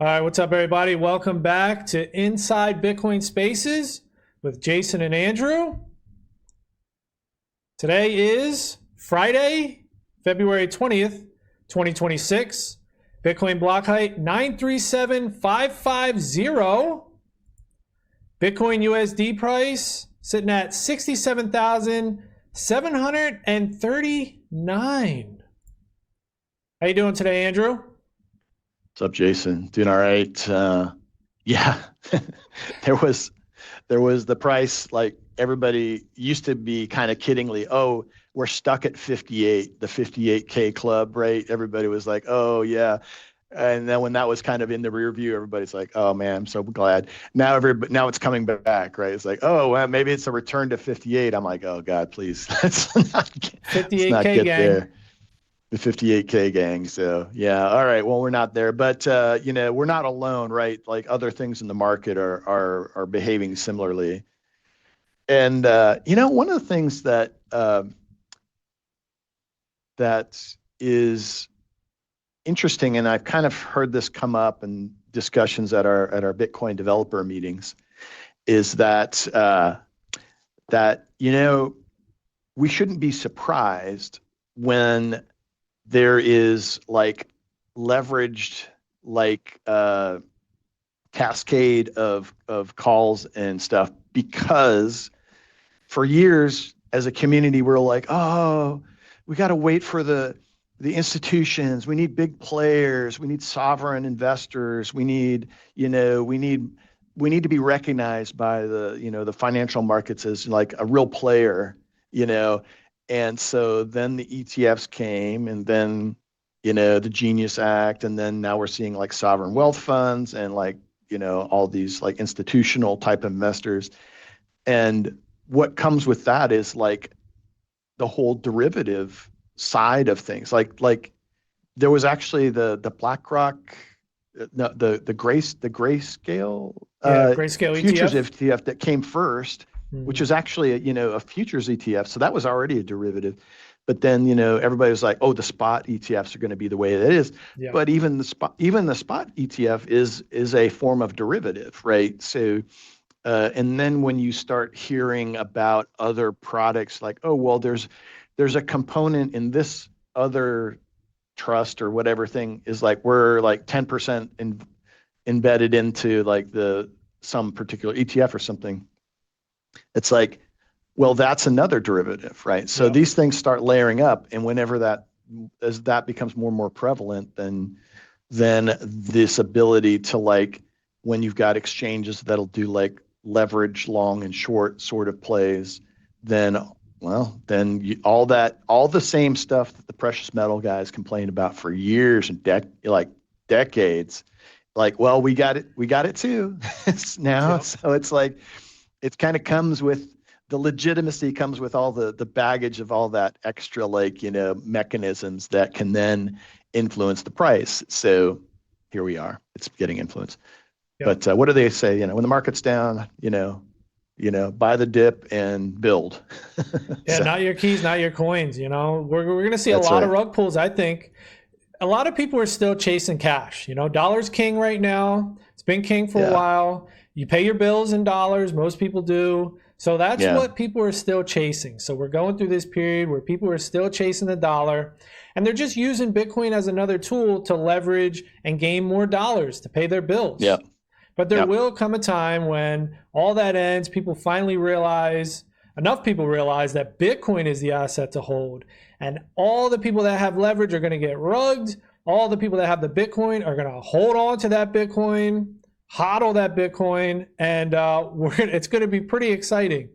All right, what's up, everybody? Welcome back to Inside Bitcoin Spaces with Jason and Andrew. Today is Friday, February 20th, 2026. Bitcoin block height 937550. Bitcoin USD price sitting at 67,739. How you doing today, Andrew? What's up, Jason? Doing all right. Yeah, there was the price. Like everybody used to be kind of kiddingly, oh, we're stuck at 58, the 58K club, right? Everybody was like, oh yeah. And then when that was kind of in the rear view, everybody's like, oh man, I'm so glad. Now it's coming back, right? It's like, oh well, maybe it's a return to 58. I'm like, oh God, please, let's not 58K get gang. there. The 58K gang. So yeah, all right. Well, we're not there, but we're not alone, right? Like other things in the market are behaving similarly. And one of the things that is interesting, and I've kind of heard this come up in discussions at our Bitcoin developer meetings, is that we shouldn't be surprised when there is like leveraged like cascade of calls and stuff, because for years as a community we're like, oh, we got to wait for the institutions, we need big players, we need sovereign investors, we need to be recognized by the financial markets as like a real player, you know. And so then the ETFs came, and then the Genius Act, and then now we're seeing like sovereign wealth funds and like all these like institutional type investors. And what comes with that is like the whole derivative side of things. Like there was actually the BlackRock, no, the Grayscale Yeah, Grayscale futures ETF. ETF that came first, which Mhm. was actually a futures ETF. So that was already a derivative. But then everybody was like, oh, the spot ETFs are going to be the way it is. Yeah. But even the spot ETF is a form of derivative, right? So and then when you start hearing about other products, like, oh well, there's a component in this other trust or whatever thing, is like we're like 10% embedded into like the some particular ETF or something. It's like, well, that's another derivative, right? So Yep. these things start layering up, and whenever as that becomes more and more prevalent, then this ability to, like, when you've got exchanges that'll do like leverage long and short sort of plays, then all the same stuff that the precious metal guys complained about for years and like decades, like, well, we got it too now. Yep. So it's like it kind of comes with the legitimacy, comes with all the baggage of all that extra, like, mechanisms that can then influence the price. So here we are, it's getting influenced. Yep. But what do they say? When the market's down, buy the dip and build. Yeah, So not your keys, not your coins. We're going to see a that's lot of right. rug pulls, I think. A lot of people are still chasing cash. Dollar's king right now. It's been king for a Yeah. while. You pay your bills in dollars, most people do. So that's Yeah. what people are still chasing. So we're going through this period where people are still chasing the dollar, and they're just using Bitcoin as another tool to leverage and gain more dollars to pay their Yeah. bills. But there Yeah. will come a time when all that ends, people finally realize, enough people realize that Bitcoin is the asset to hold. And all the people that have leverage are going to get rugged. All the people that have the Bitcoin are going to hold on to that Bitcoin, hodl that Bitcoin, and it's going to be pretty exciting.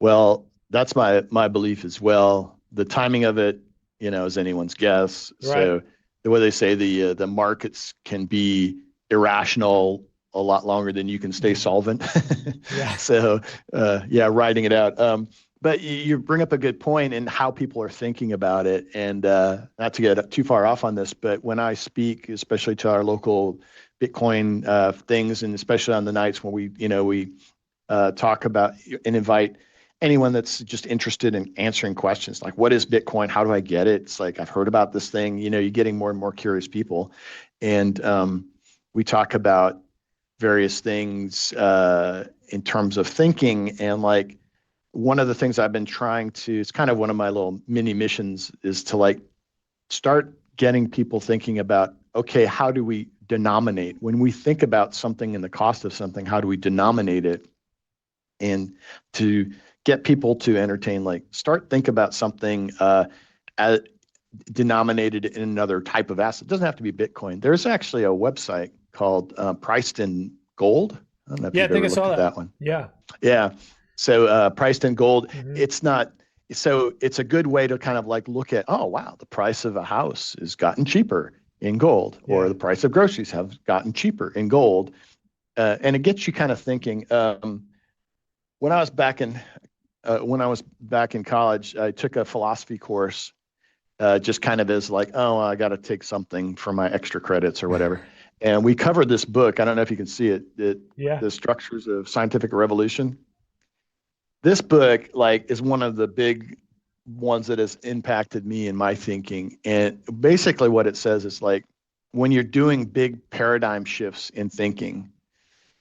Well, that's my belief as well. The timing of it, is anyone's guess. Right. So the way they say, the markets can be irrational a lot longer than you can stay solvent. Yeah. So yeah, riding it out. But you bring up a good point in how people are thinking about it, and not to get too far off on this, but when I speak, especially to our local Bitcoin things, and especially on the nights when we talk about and invite anyone that's just interested in answering questions like, what is Bitcoin? How do I get it? It's like, I've heard about this thing. You're getting more and more curious people. And we talk about various things in terms of thinking. And like one of the things I've been trying to, it's kind of one of my little mini missions, is to like start getting people thinking about, okay, how do we denominate? When we think about something and the cost of something, how do we denominate it? And to get people to entertain, like start think about something as denominated in another type of asset. It doesn't have to be Bitcoin. There's actually a website called Priced in Gold. I don't know if Yeah, I you've think ever I looked saw at that. that one. Yeah. Yeah. So Priced in Gold, Hmm. it's not, so it's a good way to kind of like look at, oh, wow, the price of a house has gotten cheaper in gold, or Yeah. the price of groceries have gotten cheaper in gold. And it gets you kind of thinking. When I was back in college, I took a philosophy course, just kind of as like, oh, I got to take something for my extra credits or whatever. And we covered this book. I don't know if you can see it. Yeah. The Structures of Scientific Revolution. This book, like, is one of the big ones that has impacted me in my thinking. And basically, what it says is like, when you're doing big paradigm shifts in thinking,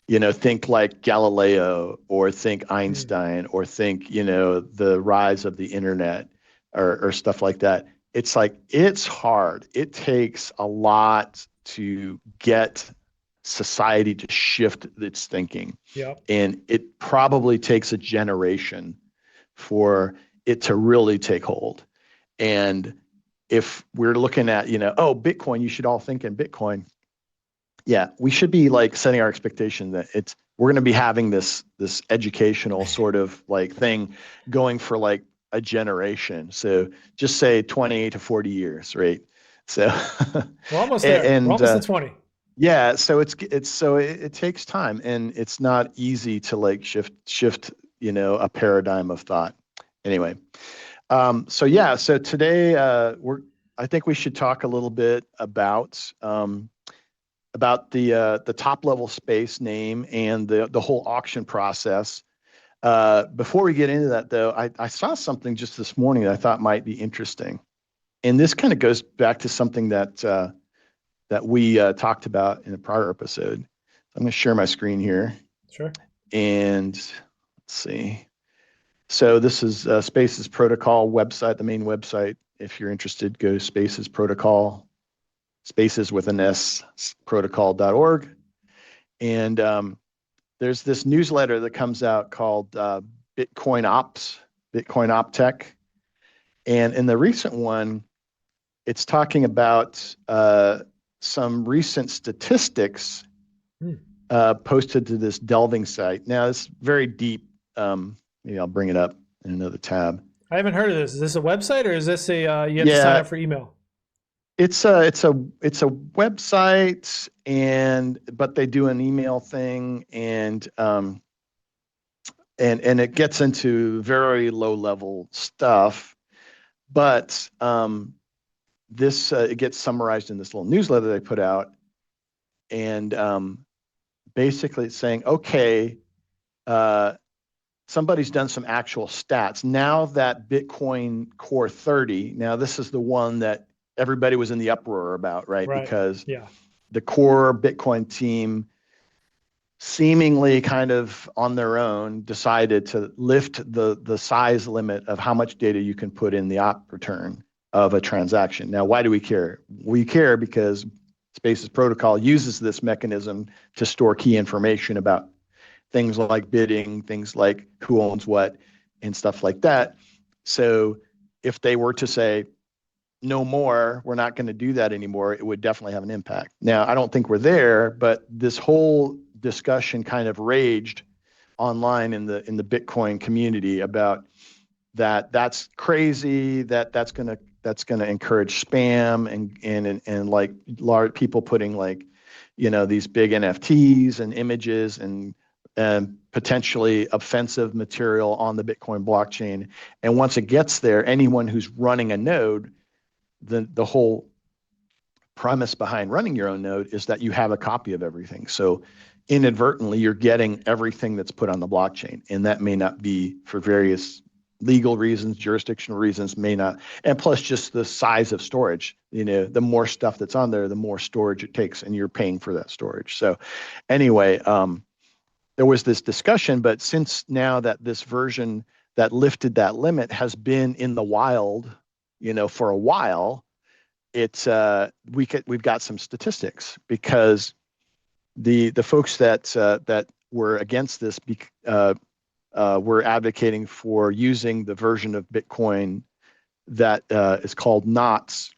think like Galileo, or think Mm. Einstein, or think, the rise of the internet, or stuff like that. It's like, it's hard. It takes a lot to get society to shift its thinking. Yep. And it probably takes a generation for it to really take hold. And if we're looking at, oh, Bitcoin, you should all think in Bitcoin. Yeah, we should be like setting our expectation that we're going to be having this educational sort of like thing going for like a generation. So just say 20 to 40 years, right? So We're almost there. We're and almost at 20. yeah, so it takes time, and it's not easy to like shift a paradigm of thought. Anyway, so yeah, so today I think we should talk a little bit about the top level space name and the whole auction process. Before we get into that, though, I saw something just this morning that I thought might be interesting, and this kind of goes back to something that we talked about in a prior episode. I'm going to share my screen here, Sure. and let's see. So this is Spaces Protocol website, the main website. If you're interested, go to Spaces Protocol, Spaces with an S, protocol.org. And there's this newsletter that comes out called Bitcoin Ops, Bitcoin OpTech. And in the recent one, it's talking about some recent statistics Mm. posted to this delving site. Now, it's very deep. Maybe I'll bring it up in another tab. I haven't heard of this. Is this a website, or is this a you have to sign Yeah, up for email? it's a website, but they do an email thing, and it gets into very low level stuff, but this it gets summarized in this little newsletter they put out, and basically it's saying, okay, somebody's done some actual stats. Now that Bitcoin Core 30, now this is the one that everybody was in the uproar about, right? Right. Because Yeah. the core Bitcoin team seemingly kind of on their own decided to lift the size limit of how much data you can put in the op return of a transaction. Now, why do we care? We care because Spaces Protocol uses this mechanism to store key information about things like bidding, things like who owns what, and stuff like that. So if they were to say, no more, we're not going to do that anymore, it would definitely have an impact. Now, I don't think we're there, but this whole discussion kind of raged online in the Bitcoin community about that's crazy, that's going to encourage spam and like large people putting like these big NFTs and images and potentially offensive material on the Bitcoin blockchain. And once it gets there, anyone who's running a node, the whole premise behind running your own node is that you have a copy of everything. So inadvertently, you're getting everything that's put on the blockchain. And that may not be for various legal reasons, jurisdictional reasons may not, and plus just the size of storage. The more stuff that's on there, the more storage it takes, and you're paying for that storage. So anyway, there was this discussion, but since now that this version that lifted that limit has been in the wild, for a while, we've got some statistics, because the folks that were against this were advocating for using the version of Bitcoin that is called knots,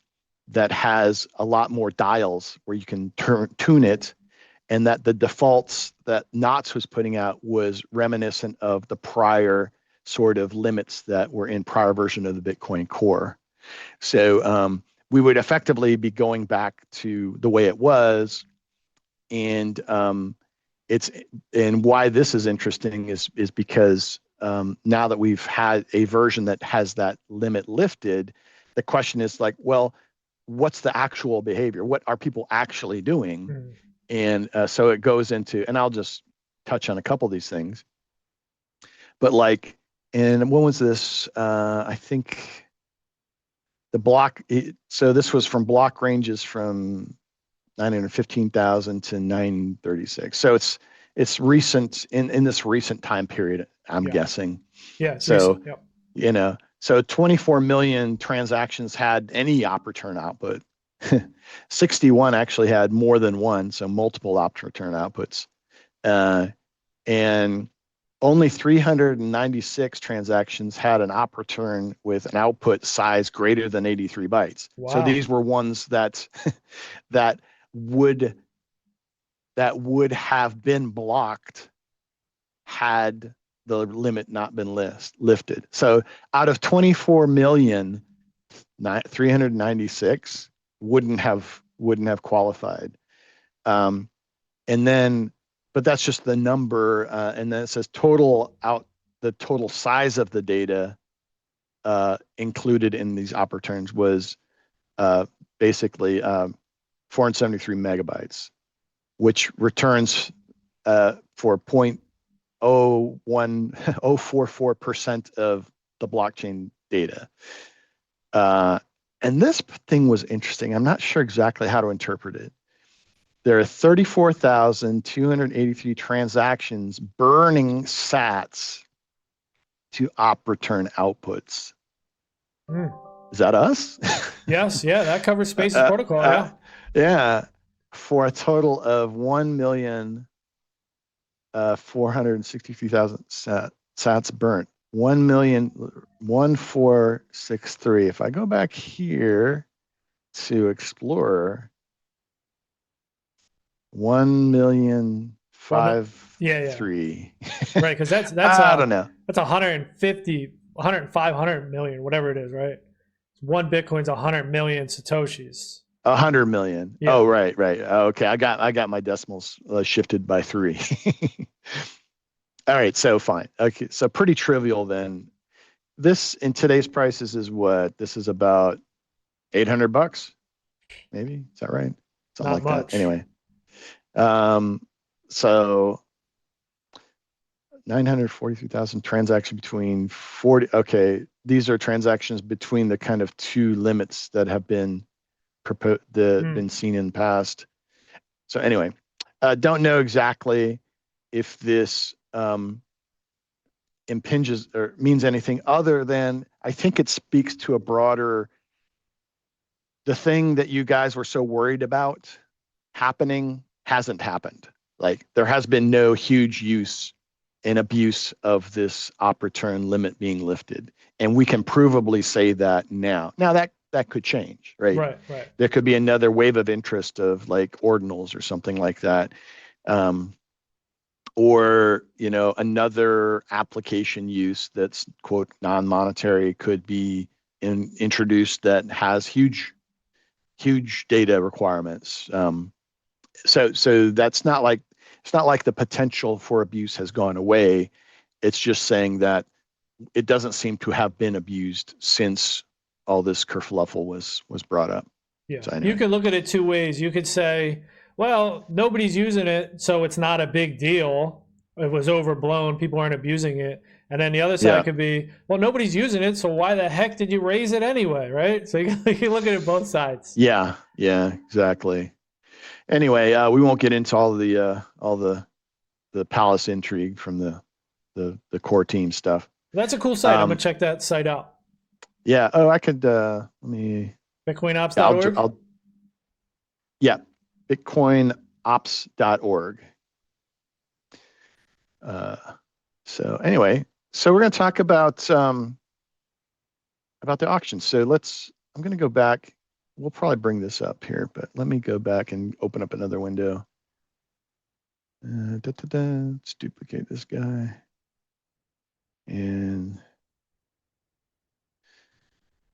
that has a lot more dials where you can tune it, and that the defaults that knots was putting out was reminiscent of the prior sort of limits that were in prior version of the Bitcoin core. So we would effectively be going back to the way it was, and why this is interesting is because now that we've had a version that has that limit lifted, the question is like, well, what's the actual behavior? What are people actually doing? Mm. And so it goes into, and I'll just touch on a couple of these things. But like, and when was this? I think the block. So this was from block ranges from 915,000 to 936. So it's recent in this recent time period, I'm guessing. Yeah. So, recent. Yep. So 24 million transactions had any op return output. 61 actually had more than one, so multiple op return outputs. And only 396 transactions had an op return with an output size greater than 83 bytes. Wow. So these were ones that that would have been blocked had the limit not been lifted. So out of 24 million, 396 wouldn't have qualified. And then, but that's just the number. And then it says the total size of the data included in these op returns was basically 473 megabytes, which returns for 0.044% of the blockchain data. And this thing was interesting. I'm not sure exactly how to interpret it. There are 34,283 transactions burning sats to op return outputs. Mm. Is that us? Yes. Yeah. That covers Spaces protocol. Yeah. Yeah. For a total of 1,463,000 sats burnt. 1,000,1463. If I go back here to Explorer, 1,000,053. Right, because that's I don't know. That's 150, 105 million, whatever it is, right? One Bitcoin's 100 million satoshis. 100 million. Yeah. Oh, right. Okay, I got my decimals shifted by 3. All right, so fine. Okay, so pretty trivial then. This in today's prices is what? This is about $800, maybe. Is that right? Something Not like much. that. Anyway, so 943,000 transactions between 40. Okay, these are transactions between the kind of two limits that have been been seen in the past. So anyway, don't know exactly if this impinges or means anything other than I think it speaks to a broader, the thing that you guys were so worried about happening hasn't happened. Like there has been no huge use and abuse of this op return limit being lifted. And we can provably say that now. Now that could change, right? Right. There could be another wave of interest of like ordinals or something like that. Or, another application use that's quote non-monetary could be introduced that has huge data requirements. So that's not like, it's not like the potential for abuse has gone away. It's just saying that it doesn't seem to have been abused since all this kerfluffle was brought up. Yeah. So anyway. You could look at it two ways. You could say, well, nobody's using it, so it's not a big deal. it was overblown, people aren't abusing it. And then the other side Yeah. could be, well, nobody's using it, so why the heck did you raise it anyway, right? So you can look at it both sides. Yeah. Yeah. Exactly. Anyway, we won't get into all the palace intrigue from the core team stuff. That's a cool site. I'm gonna Um, check that site out. yeah. Oh, I could. Let me. Yeah. Bitcoinops.org. Yeah. Bitcoinops.org. Uh, so anyway, so we're going to talk about the auction. So I'm going to go back. We'll probably bring this up here, but let me go back and open up another window. Let's duplicate this guy. And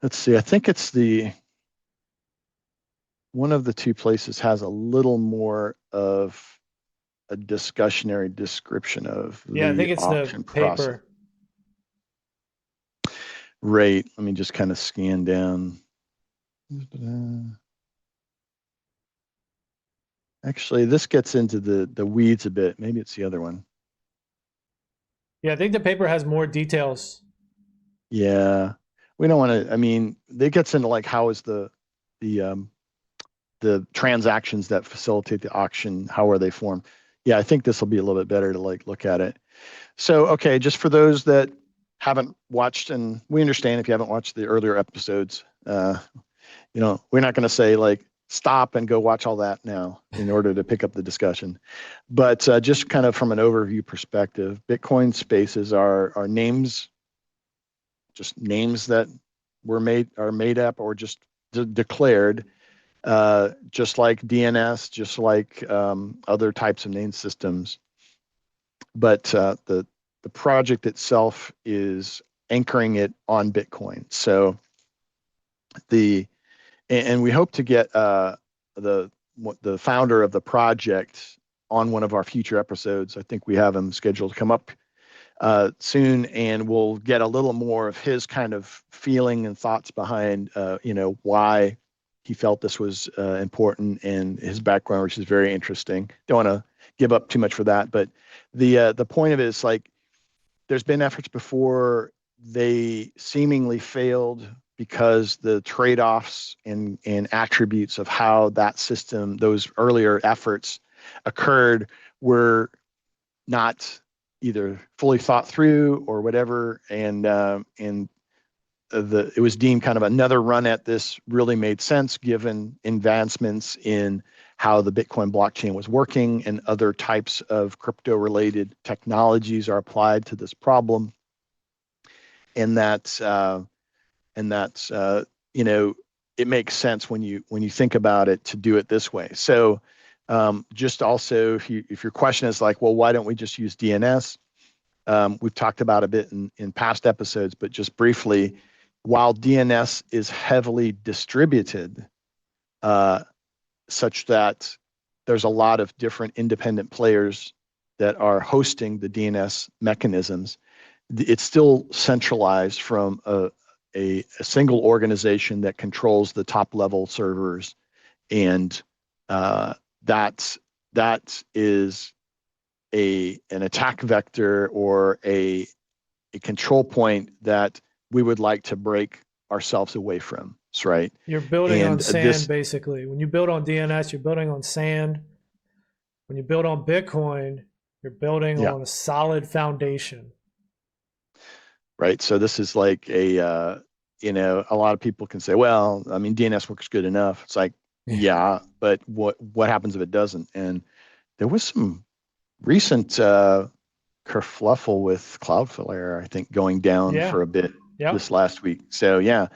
let's see, I think it's one of the two places has a little more of a discussionary description of Yeah, I the think it's the auction process. paper. Right. Let me just kind of scan down. Actually, this gets into the weeds a bit. Maybe it's the other one. Yeah, I think the paper has more details. Yeah. We don't want to, I mean, it gets into like how is the the transactions that facilitate the auction, how are they formed? Yeah, I think this will be a little bit better to like look at it. So, okay, just for those that haven't watched, and we understand if you haven't watched the earlier episodes, we're not going to say like stop and go watch all that now in order to pick up the discussion. But just kind of from an overview perspective, Bitcoin spaces are names, just names that are made up or just declared, just like DNS, just like other types of name systems. But the project itself is anchoring it on Bitcoin. So and we hope to get the founder of the project on one of our future episodes. I think we have him scheduled to come up soon, and we'll get a little more of his kind of feeling and thoughts behind why he felt this was important and his background, which is very interesting. Don't want to give up too much for that, but the point of it is like there's been efforts before, they seemingly failed because the trade-offs and attributes of how that system, those earlier efforts occurred, were not either fully thought through or whatever, and it was deemed kind of another run at this really made sense given advancements in how the Bitcoin blockchain was working and other types of crypto related technologies are applied to this problem. And that's it makes sense when you think about it to do it this way. So just also if your question is like, well, why don't we just use DNS? We've talked about a bit in past episodes, but just briefly, while DNS is heavily distributed, such that there's a lot of different independent players that are hosting the DNS mechanisms, it's still centralized from a single organization that controls the top level servers, and that is an attack vector or a control point that we would like to break ourselves away from. That's right. You're building on And sand, this, basically. When you build on DNS, you're building on sand. When you build on Bitcoin, you're building yeah, on a solid foundation. right. So this is like a lot of people can say, well, I mean, DNS works good enough. It's like, Yeah. yeah, but what happens if it doesn't? And there was some recent kerfluffle with Cloudflare, I think, going down Yeah. for a bit Yep. this last week. So yeah.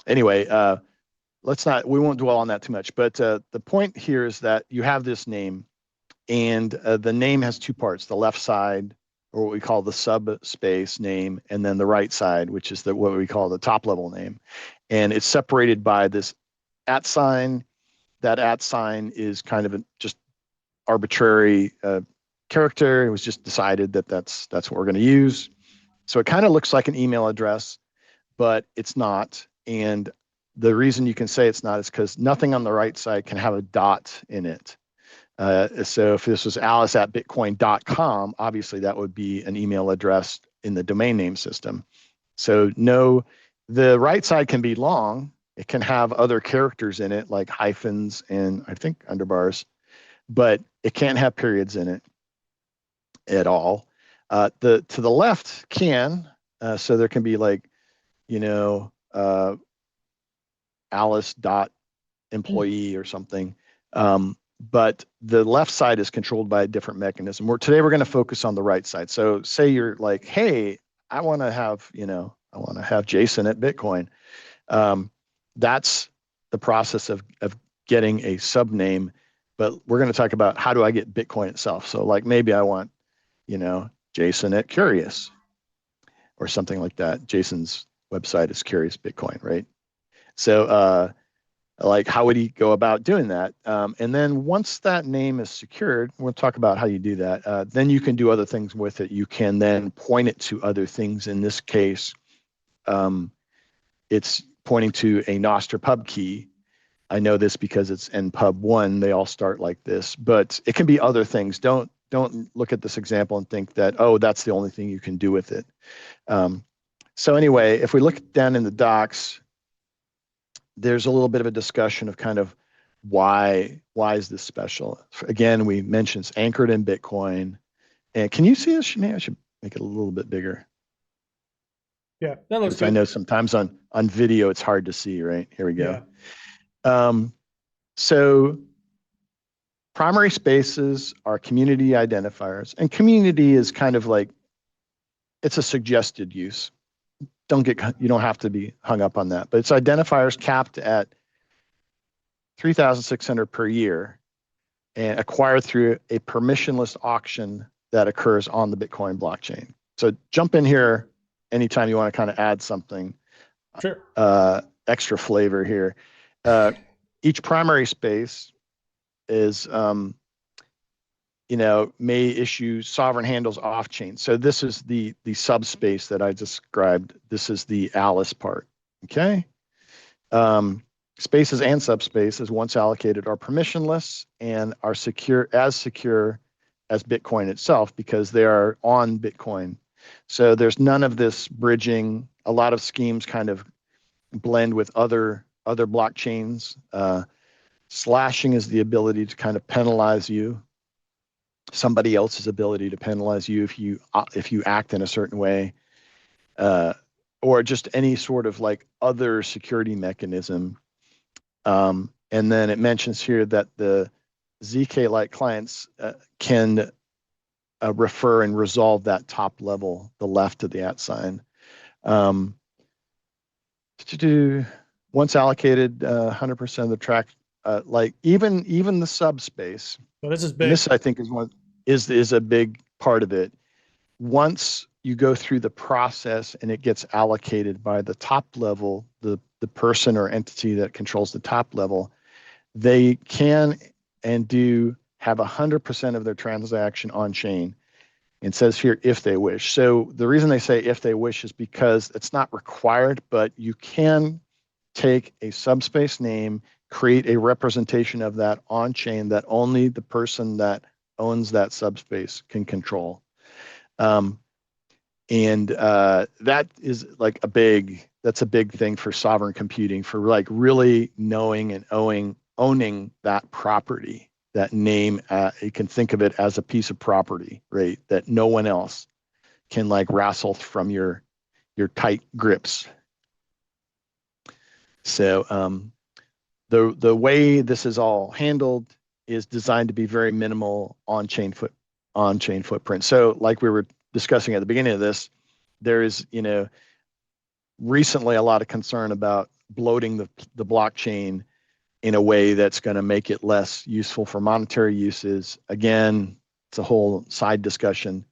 Anyway, we won't dwell on that too much. But the point here is that you have this name, and the name has two parts: the left side, or what we call the subspace name, and then the right side, which is what we call the top level name. And it's separated by this @ sign. That @ sign is kind of just arbitrary character. It was just decided that that's what we're going to use. So it kind of looks like an email address, but it's not. And the reason you can say it's not is because nothing on the right side can have a dot in it. So if this was alice@bitcoin.com, obviously that would be an email address in the domain name system. So no, the right side can be long. It can have other characters in it, like hyphens and I think underbars, but it can't have periods in it at all. The to the left can, so there can be like, you know, Alice dot employee or something. But the left side is controlled by a different mechanism. Today we're going to focus on the right side. So say you're like, hey, I want to have, I want to have Jason at Bitcoin. That's the process of getting a subname. But we're going to talk about how do I get Bitcoin itself. So like maybe I want, Jason at Curious or something like that. Jason's website is Curious Bitcoin, right? So like how would he go about doing that? And then once that name is secured, we'll talk about how you do that. Then you can do other things with it. You can then point it to other things. In this case, it's pointing to a Nostr pub key. I know this because it's npub1. They all start like this, but it can be other things. Don't look at this example and think that, oh, that's the only thing you can do with it. So anyway, if we look down in the docs, there's a little bit of a discussion of kind of why is this special? Again, we mentioned it's anchored in Bitcoin. And can you see this? Maybe I should make it a little bit bigger. Yeah, that looks good. I know sometimes on video it's hard to see, right? Here we go. Yeah. So primary spaces are community identifiers, and community is kind of like, it's a suggested use. You don't have to be hung up on that, but it's identifiers capped at 3,600 per year and acquired through a permissionless auction that occurs on the Bitcoin blockchain. So jump in here anytime you want to kind of add something. Sure. Extra flavor here. Each primary space is, may issue sovereign handles off chain. So this is the subspace that I described. This is the Alice part. Okay. Spaces and subspaces, once allocated, are permissionless and are secure as Bitcoin itself because they are on Bitcoin. So there's none of this bridging. A lot of schemes kind of blend with other blockchains. Slashing is the ability to kind of penalize you, somebody else's ability to penalize you if you act in a certain way, or just any sort of like other security mechanism. And then it mentions here that the ZK-like clients can refer and resolve that top level, the left of the @sign. Once allocated, 100% of the track, like even the subspace. Well, this is big. This I think is a big part of it. Once you go through the process and it gets allocated by the top level, the person or entity that controls the top level, they can and do have 100% of their transaction on chain. It says here if they wish. So the reason they say if they wish is because it's not required, but you can take a subspace name, create a representation of that on chain that only the person that owns that subspace can control. And that is like that's a big thing for sovereign computing, for like really knowing and owning that property, that name. You can think of it as a piece of property, right? That no one else can like wrestle from your tight grips. So the way this is all handled is designed to be very minimal on-chain footprint. So like we were discussing at the beginning of this, there is, recently a lot of concern about bloating the blockchain in a way that's going to make it less useful for monetary uses. Again, it's a whole side discussion.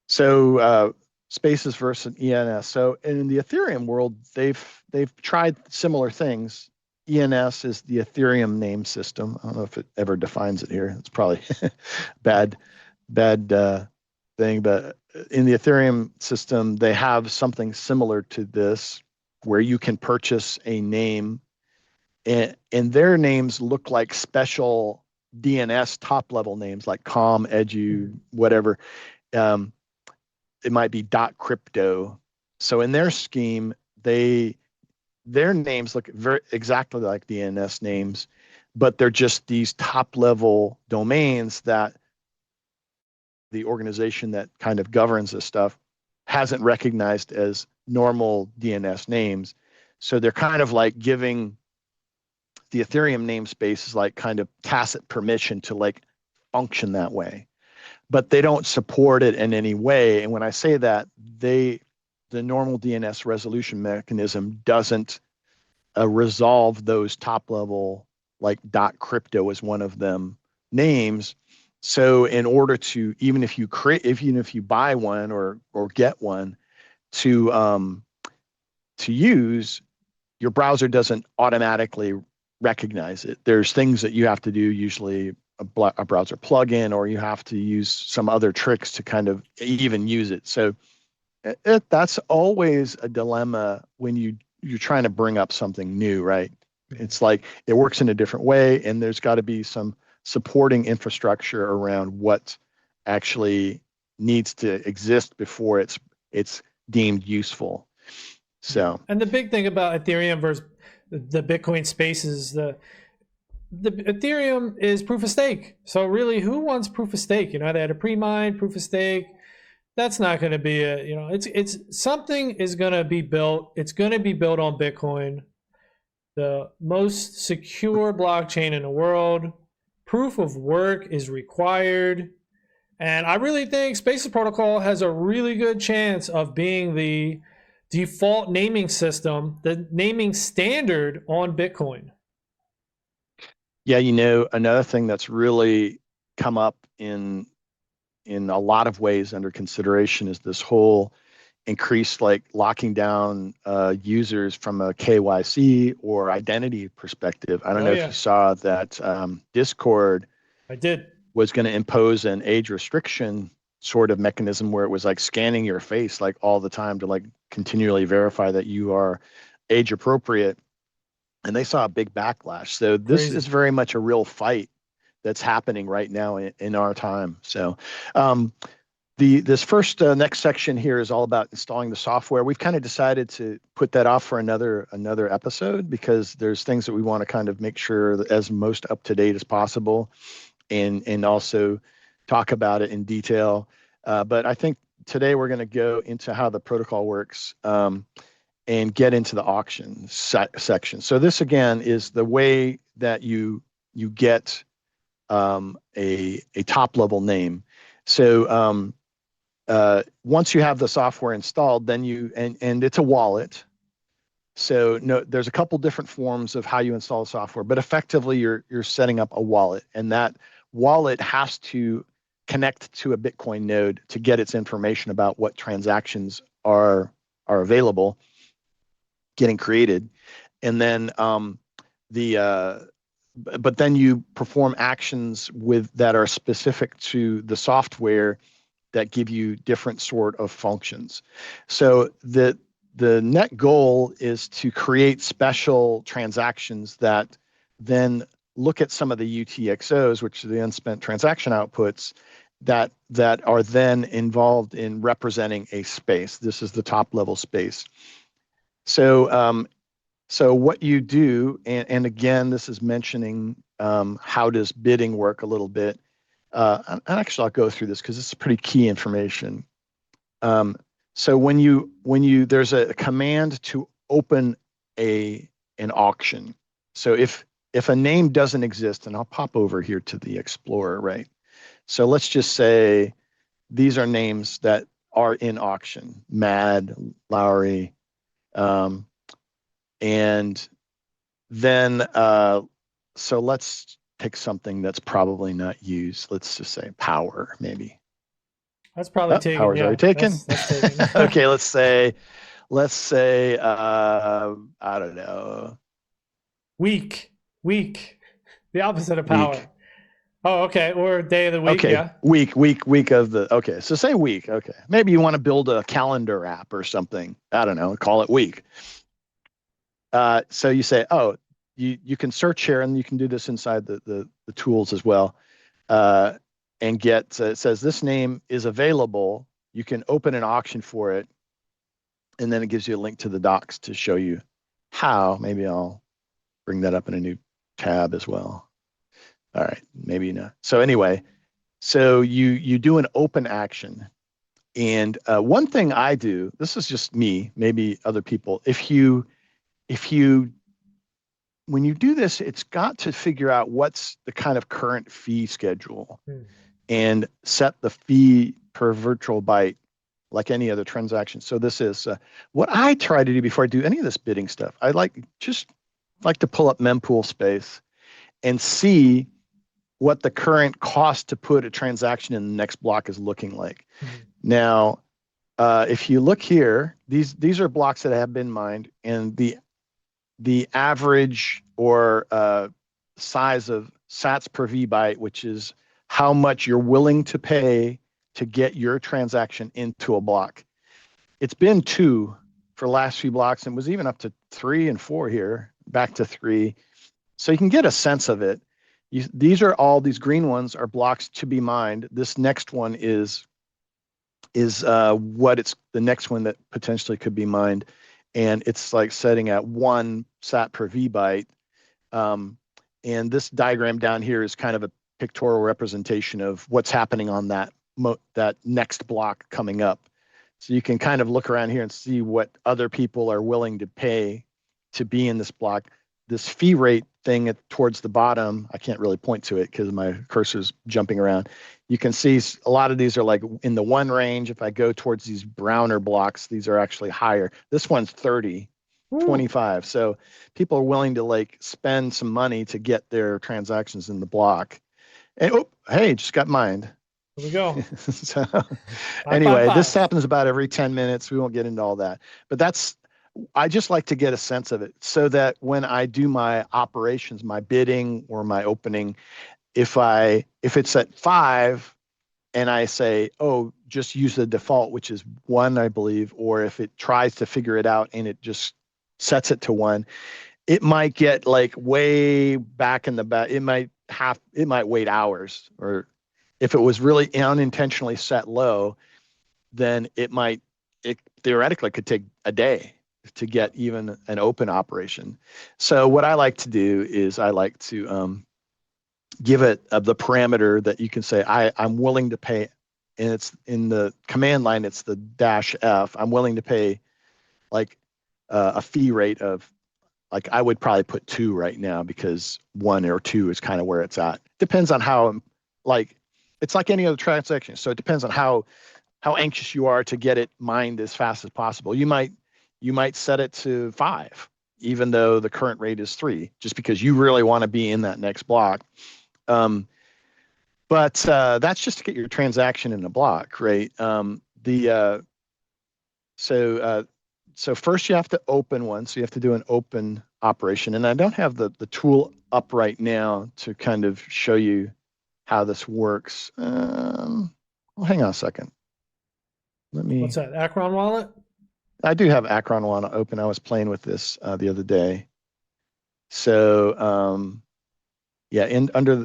So spaces versus ENS. So in the Ethereum world, they've tried similar things. ENS is the Ethereum name system. I don't know if it ever defines it here. It's probably bad thing, but in the Ethereum system, they have something similar to this where you can purchase a name and their names look like special DNS top level names like com, edu, whatever. Um, it might be .crypto. So in their scheme, their names look very exactly like DNS names, but they're just these top level domains that the organization that kind of governs this stuff hasn't recognized as normal DNS names. So they're kind of like giving the Ethereum namespace is like kind of tacit permission to like function that way, but they don't support it in any way. And when I say that, the normal DNS resolution mechanism doesn't resolve those top level, like .crypto is one of them names. So in order to, even if you buy one or get one to use, your browser doesn't automatically recognize it. There's things that you have to do, usually a browser plugin, or you have to use some other tricks to kind of even use it. So that's always a dilemma when you're trying to bring up something new, right? It's like it works in a different way, and there's got to be some supporting infrastructure around what actually needs to exist before it's deemed useful. So, And the big thing about Ethereum versus the Bitcoin spaces, the Ethereum is proof of stake. So really, who wants proof of stake? You know, they had a pre-mine, proof of stake. That's not going to be a, you know, it's something is going to be built. It's going to be built on Bitcoin, the most secure blockchain in the world. Proof of work is required. And I really think Spaces Protocol has a really good chance of being the default naming system, the naming standard on Bitcoin. yeah, another thing that's really come up in a lot of ways under consideration is this whole increased like locking down users from a KYC or identity perspective. I don't know if you saw that Discord I did. was going to impose an age restriction sort of mechanism where it was like scanning your face like all the time to like continually verify that you are age appropriate. And they saw a big backlash. So this is very much a real fight that's happening right now in our time. So this first next section here is all about installing the software. We've kind of decided to put that off for another episode because there's things that we want to kind of make sure that as most up to date as possible, and also talk about it in detail. But I think today we're going to go into how the protocol works and get into the auction section. So this again is the way that you get a top level name. So once you have the software installed, then and it's a wallet. So no, there's a couple different forms of how you install software, but effectively you're setting up a wallet, and that wallet has to connect to a Bitcoin node to get its information about what transactions are available, getting created, and then but then you perform actions that are specific to the software that give you different sort of functions. So the net goal is to create special transactions that then look at some of the UTXOs, which are the unspent transaction outputs, that are then involved in representing a space. This is the top level space. So so what you do, and again, this is mentioning how does bidding work a little bit. And actually, I'll go through this because it's pretty key information. So when there's a command to open an auction. So if a name doesn't exist, and I'll pop over here to the Explorer, right? So let's just say these are names that are in auction: Mad, Lowry, and then so let's pick something that's probably not used. Let's just say Power, maybe. That's probably taken. Power's already taken. That's taken. Okay, let's say I don't know. Week. The opposite of Power. Week. Oh, okay. Or day of the week. Okay. Yeah. Week of the. Okay. So say week. Okay. Maybe you want to build a calendar app or something. I don't know. Call it week. So you say, oh, you can search here, and you can do this inside the tools as well, and get it says this name is available. You can open an auction for it, and then it gives you a link to the docs to show you how. Maybe I'll bring that up in a new tab as well. All right, maybe not. So anyway, so you do an open action, and one thing I do, this is just me, maybe other people, if you when you do this, it's got to figure out what's the kind of current fee schedule and set the fee per virtual byte like any other transaction. So this is what I try to do before I do any of this bidding stuff. I just like to pull up mempool space and see what the current cost to put a transaction in the next block is looking like. Now, if you look here, these are blocks that have been mined, and the average or size of sats per V byte, which is how much you're willing to pay to get your transaction into a block. It's been 2 for the last few blocks, and was even up to 3 and 4 here, back to 3. So you can get a sense of it. These green ones are blocks to be mined. This next one is what it's the next one that potentially could be mined. And it's like setting at 1 sat per V byte. And this diagram down here is kind of a pictorial representation of what's happening on that next block coming up. So you can kind of look around here and see what other people are willing to pay to be in this block. This fee rate thing towards the bottom, I can't really point to it because my cursor's jumping around. You can see a lot of these are like in the 1 range. If I go towards these browner blocks, these are actually higher. This one's 30, 25. So people are willing to like spend some money to get their transactions in the block. And oh, hey, just got mined. Here we go. So anyway, this happens about every 10 minutes. We won't get into all that, but I just like to get a sense of it so that when I do my operations, my bidding or my opening, if it's at 5 and I say, oh, just use the default, which is 1, I believe, or if it tries to figure it out and it just sets it to 1, it might get like way back in the back. It might wait hours, or if it was really unintentionally set low, then it theoretically could take a day to get even an open operation. So what I like to do is I like to give it the parameter that you can say, I'm willing to pay, and it's in the command line, it's the -F. I'm willing to pay like a fee rate of, like, I would probably put 2 right now because 1 or 2 is kind of where it's at. Depends on how, like, it's like any other transaction. So it depends on how anxious you are to get it mined as fast as possible. You might set it to 5, even though the current rate is 3, just because you really want to be in that next block. But that's just to get your transaction in a block, right? So first you have to open one. So you have to do an open operation. And I don't have the tool up right now to kind of show you how this works. Well, hang on a second. What's that, Acron wallet? I do have Acron Wallet open. I was playing with this the other day. So yeah,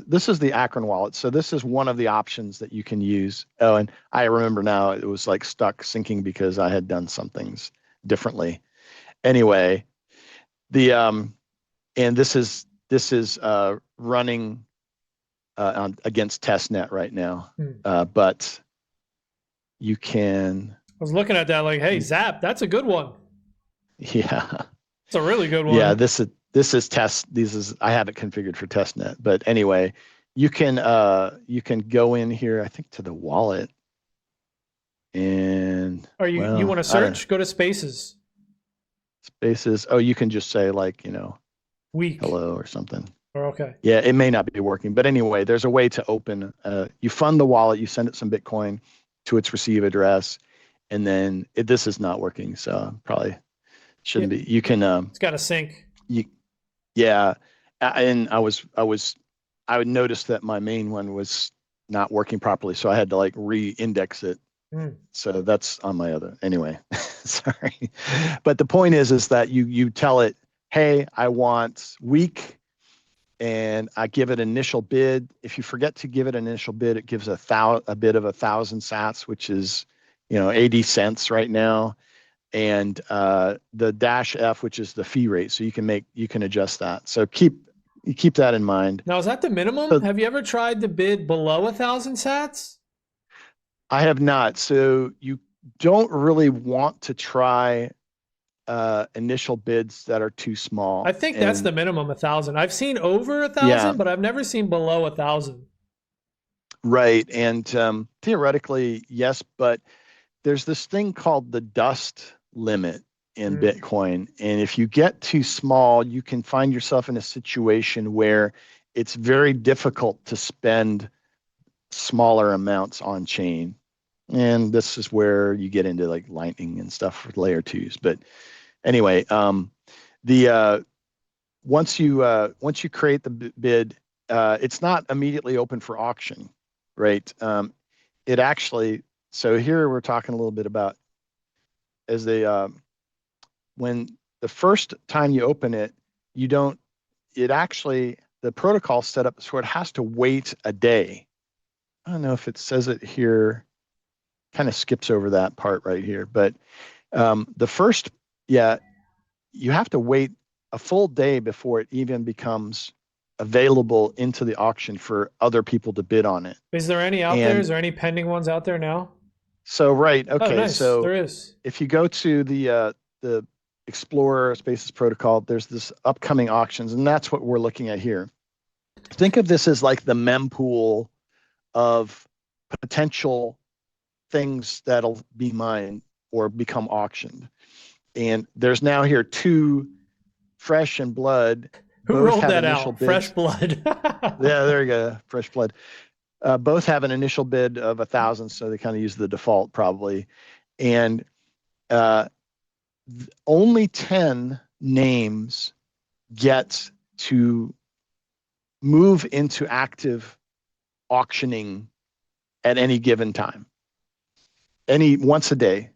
this is the Acron wallet. So this is one of the options that you can use. Oh, and I remember now it was like stuck syncing because I had done some things differently. Anyway, and this is running against testnet right now, but you can. I was looking at that like, hey, Zap, that's a good one. Yeah, it's a really good one. Yeah, this is test. I have it configured for testnet, but anyway, you can go in here, I think, to the wallet, and you want to search? Go to Spaces. Spaces. Oh, you can just say like, week, hello or something. Or okay. Yeah, it may not be working, but anyway, there's a way to open. You fund the wallet, you send it some Bitcoin to its receive address, and then this is not working, so probably shouldn't be. You can. It's got to sync. Yeah, and I would notice that my main one was not working properly, so I had to like re-index it. So that's on my other. Anyway, sorry, but the point is that you tell it, hey, I want week, and I give it initial bid. If you forget to give it an initial bid, it gives a bid of 1,000 sats, which is 80 cents right now, and the dash F, which is the fee rate. So you can adjust that. So keep that in mind. Now, is that the minimum? So Have you ever tried to bid below 1,000 sats? I have not. So you don't really want to try initial bids that are too I small. think that's And the minimum, 1,000. I've seen over a yeah, thousand, but I've never seen below 1,000. right. And theoretically, yes, but there's this thing called the dust limit in Mm. Bitcoin. And if you get too small, you can find yourself in a situation where it's very difficult to spend smaller amounts on chain. And this is where you get into like Lightning and stuff for layer twos. But anyway, the once you create the bid, it's not immediately open for auction, right? It actually, so here we're talking a little bit about as they when the first time you open it, you don't. It actually the protocol set up so it has to wait a day. I don't know if it says it here. Kind of skips over that part right here, but the first, yeah, you have to wait a full day before it even becomes available into the auction for other people to bid on it. Is there any out there? And Is there any pending ones out there now? so, right, Oh, okay, nice. so There is. if you go to the Explorer Spaces protocol, there's this upcoming auctions, and that's what we're looking at here. Think of this as like the mempool of potential things that'll be mined or become auctioned. And there's now here two Fresh and Blood, Who both rolled have that initial out? Fresh bids. blood. Yeah, there you go, Fresh Blood. Both have an initial bid of 1,000, so they kind of use the default probably. And uh, only 10 names get to move into active auctioning at any given time. Once a day.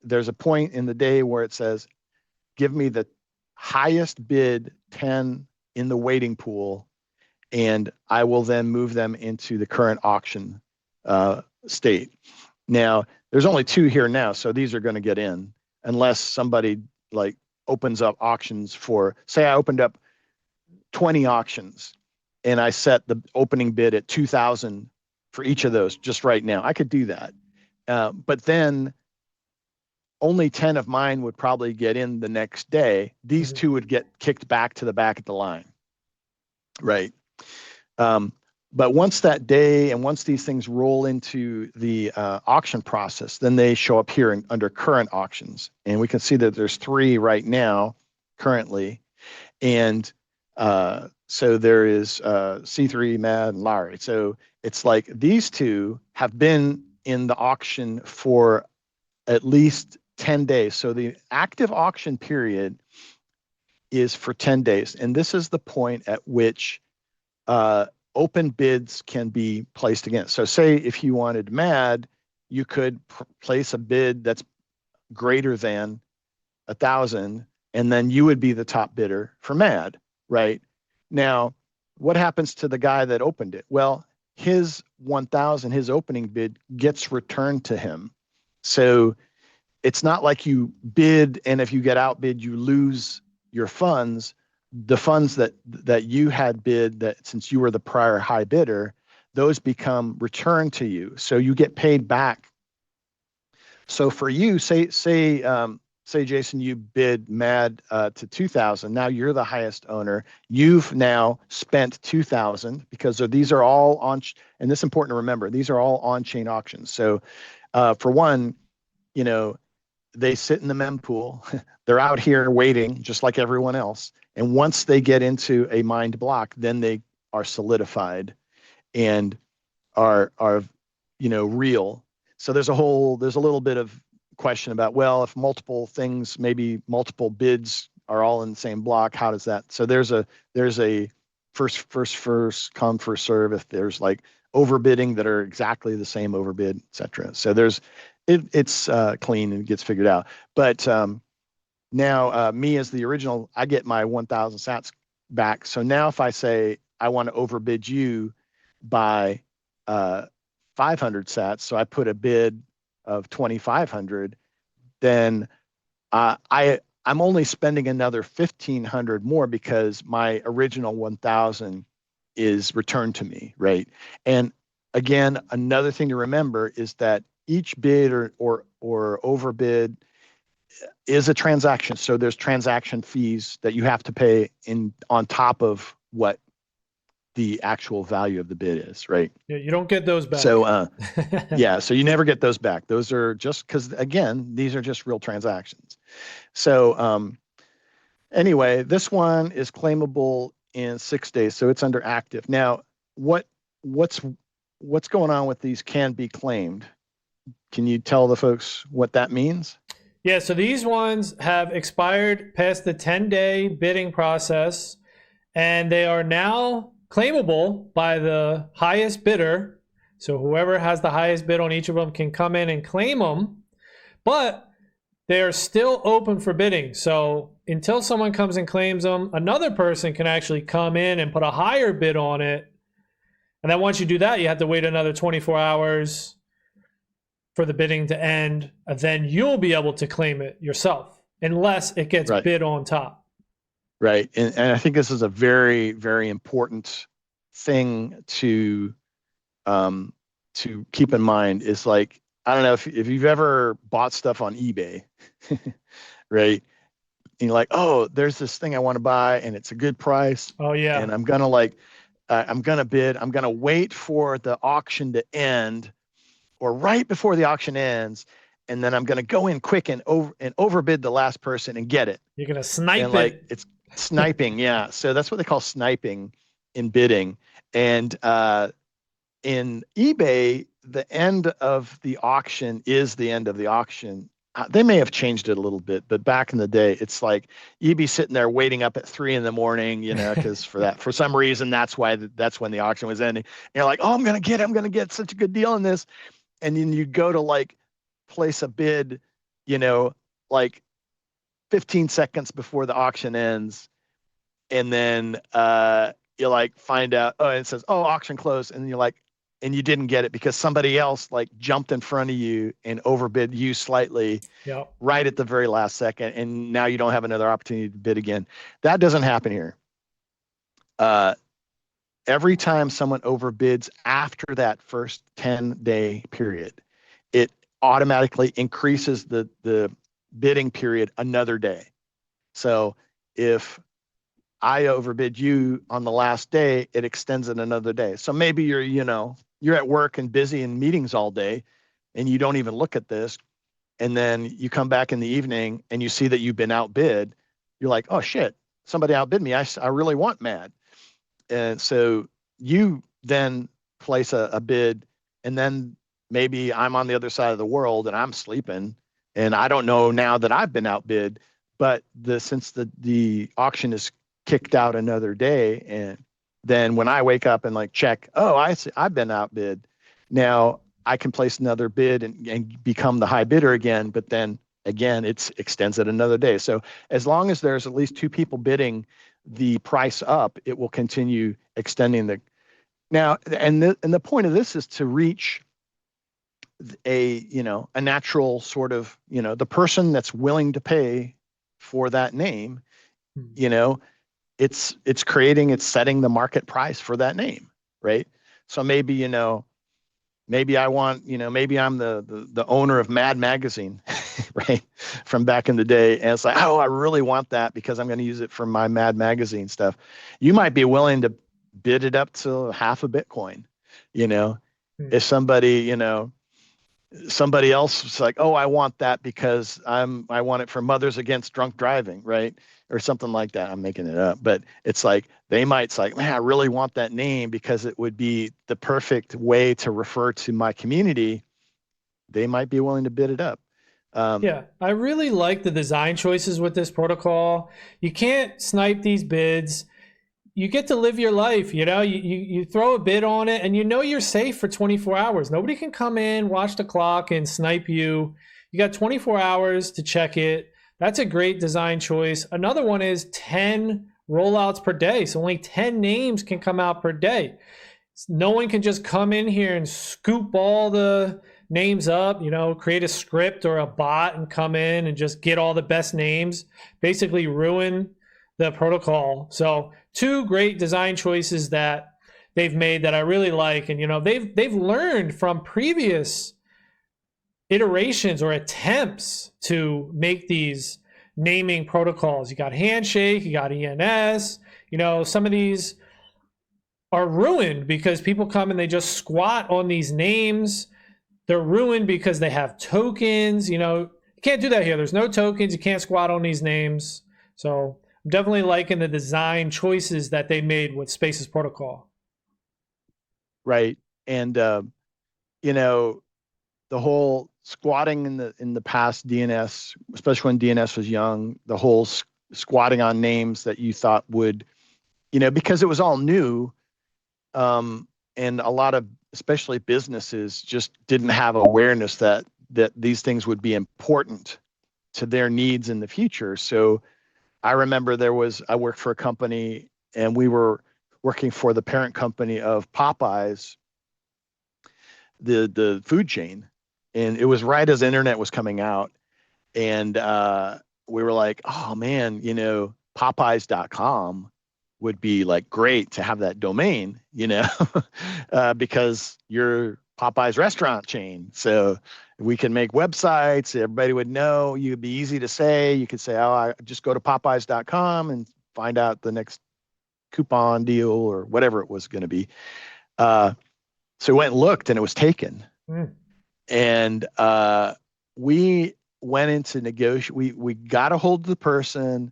There's a point in the day where it says, give me the highest bid 10 in the waiting pool, and I will then move them into the current auction state. Now, there's only two here now, so these are going to get in unless somebody like opens up auctions for, say I opened up 20 auctions and I set the opening bid at 2,000 for each of those just right now. I could do that. But then only 10 of mine would probably get in the next day. These two would get kicked back to the back of the line. Right. But once that day and once these things roll into the auction process, then they show up here under current auctions. And we can see that there's 3 right now currently. And so there is C3, Mad, and Larry. So it's like these two have been in the auction for at least 10 days. So the active auction period is for 10 days. And this is the point at which open bids can be placed against. So say if you wanted Mad, you could place a bid that's greater than 1,000, and then you would be the top bidder for Mad, right? Now, what happens to the guy that opened it? Well, his 1,000, his opening bid gets returned to him. So it's not like you bid, and if you get outbid, you lose your funds. The funds that you had bid, that since you were the prior high bidder, those become returned to you. So you get paid back. So for you, say Jason, you bid Mad to 2,000. Now you're the highest owner. You've now spent 2,000 because these are all on, and this is important to remember. These are all on-chain auctions. So for one, they sit in the mempool. They're out here waiting, just like everyone else. And once they get into a mined block, then they are solidified and are real. So there's a little bit of question about, well, if multiple things, maybe multiple bids are all in the same block, how does that? So there's a first come, first serve. If there's like overbidding that are exactly the same overbid, et cetera. So it's clean and gets figured out. But now me as the original, I get my 1,000 sats back. So now if I say I want to overbid you by 500 sats, so I put a bid of 2,500, then I'm only spending another 1,500 more because my original 1,000 is returned to me, right? And again, another thing to remember is that each bid or overbid is a transaction. So there's transaction fees that you have to pay in on top of what the actual value of the bid is, right? Yeah, you don't get those back. So yeah, so you never get those back. Those are just because again, these are just real transactions. So anyway, this one is claimable in 6 days, so it's under active. Now, what's going on with these can be claimed? Can you tell the folks what that means? Yeah, so these ones have expired past the 10-day bidding process, and they are now claimable by the highest bidder. So whoever has the highest bid on each of them can come in and claim them, but they are still open for bidding. So until someone comes and claims them, another person can actually come in and put a higher bid on it. And then once you do that, you have to wait another 24 hours for the bidding to end, and then you'll be able to claim it yourself, unless it gets bid on top. Right. And I think this is a very, very important thing to keep in mind is like, I don't know if you've ever bought stuff on eBay, right? And you're like, oh, there's this thing I want to buy and it's a good price. Oh yeah. And I'm going to I'm going to bid, I'm going to wait for the auction to end or right before the auction ends. And then I'm going to go in quick and overbid the last person and get it. You're going to snipe and it. It's sniping. Yeah. So that's what they call sniping in bidding. And in eBay, the end of the auction is the end of the auction. They may have changed it a little bit, but back in the day, it's like you'd be sitting there waiting up at 3 a.m, because for some reason, that's when the auction was ending. And you're like, oh, I'm going to get such a good deal on this. And then you go to like place a bid, like 15 seconds before the auction ends. And then you like find out, oh, it says, oh, auction closed. And you're like, and you didn't get it because somebody else like jumped in front of you and overbid you slightly right at the very last second. And now you don't have another opportunity to bid again. That doesn't happen here. Every time someone overbids after that first 10-day period, it automatically increases the bidding period another day. So if I overbid you on the last day, it extends it another day. So maybe you're at work and busy in meetings all day and you don't even look at this. And then you come back in the evening and you see that you've been outbid. You're like, oh shit, somebody outbid me. I really want mad. And so you then place a bid, and then maybe I'm on the other side of the world and I'm sleeping and I don't know now that I've been outbid, but since the auction is kicked out another day, and then when I wake up and like check, oh, I've been outbid. Now I can place another bid and become the high bidder again, but then again, it extends it another day. So as long as there's at least 2 people bidding the price up, it will continue extending and the point of this is to reach a natural sort of, the person that's willing to pay for that name, it's setting the market price for that name, right? So maybe, maybe I want, maybe I'm the owner of Mad Magazine, right? From back in the day. And it's like, oh, I really want that because I'm going to use it for my Mad Magazine stuff. You might be willing to bid it up to half a Bitcoin, if somebody else is like, oh, I want that because I want it for Mothers Against Drunk Driving, right? Or something like that. I'm making it up, but it's like, they might say, man, I really want that name because it would be the perfect way to refer to my community. They might be willing to bid it up. Yeah, I really like the design choices with this protocol. You can't snipe these bids. You get to live your life, you throw a bid on it and you're safe for 24 hours. Nobody can come in, watch the clock and snipe you. You got 24 hours to check it. That's a great design choice. Another one is 10 rollouts per day. So only 10 names can come out per day. No one can just come in here and scoop all the names up, create a script or a bot and come in and just get all the best names, basically ruin the protocol. So two great design choices that they've made that I really like. And, they've learned from previous iterations or attempts to make these naming protocols. You got Handshake, you got ENS, some of these are ruined because people come and they just squat on these names. They're ruined because they have tokens. You can't do that here. There's no tokens. You can't squat on these names. So I'm definitely liking the design choices that they made with Spaces Protocol. Right. And, the whole squatting in the past DNS, especially when DNS was young, the whole squatting on names that you thought would, because it was all new, and a lot of especially businesses just didn't have awareness that these things would be important to their needs in the future. So I remember I worked for a company and we were working for the parent company of Popeyes, the food chain. And it was right as the internet was coming out. And we were like, oh man, Popeyes.com would be like great to have that domain, because you're Popeyes restaurant chain. So we can make websites, everybody would know, you'd be easy to say. You could say, oh, I just go to Popeyes.com and find out the next coupon deal or whatever it was going to be. So we went and looked and it was taken. And we went into negotiation. We got a hold of the person.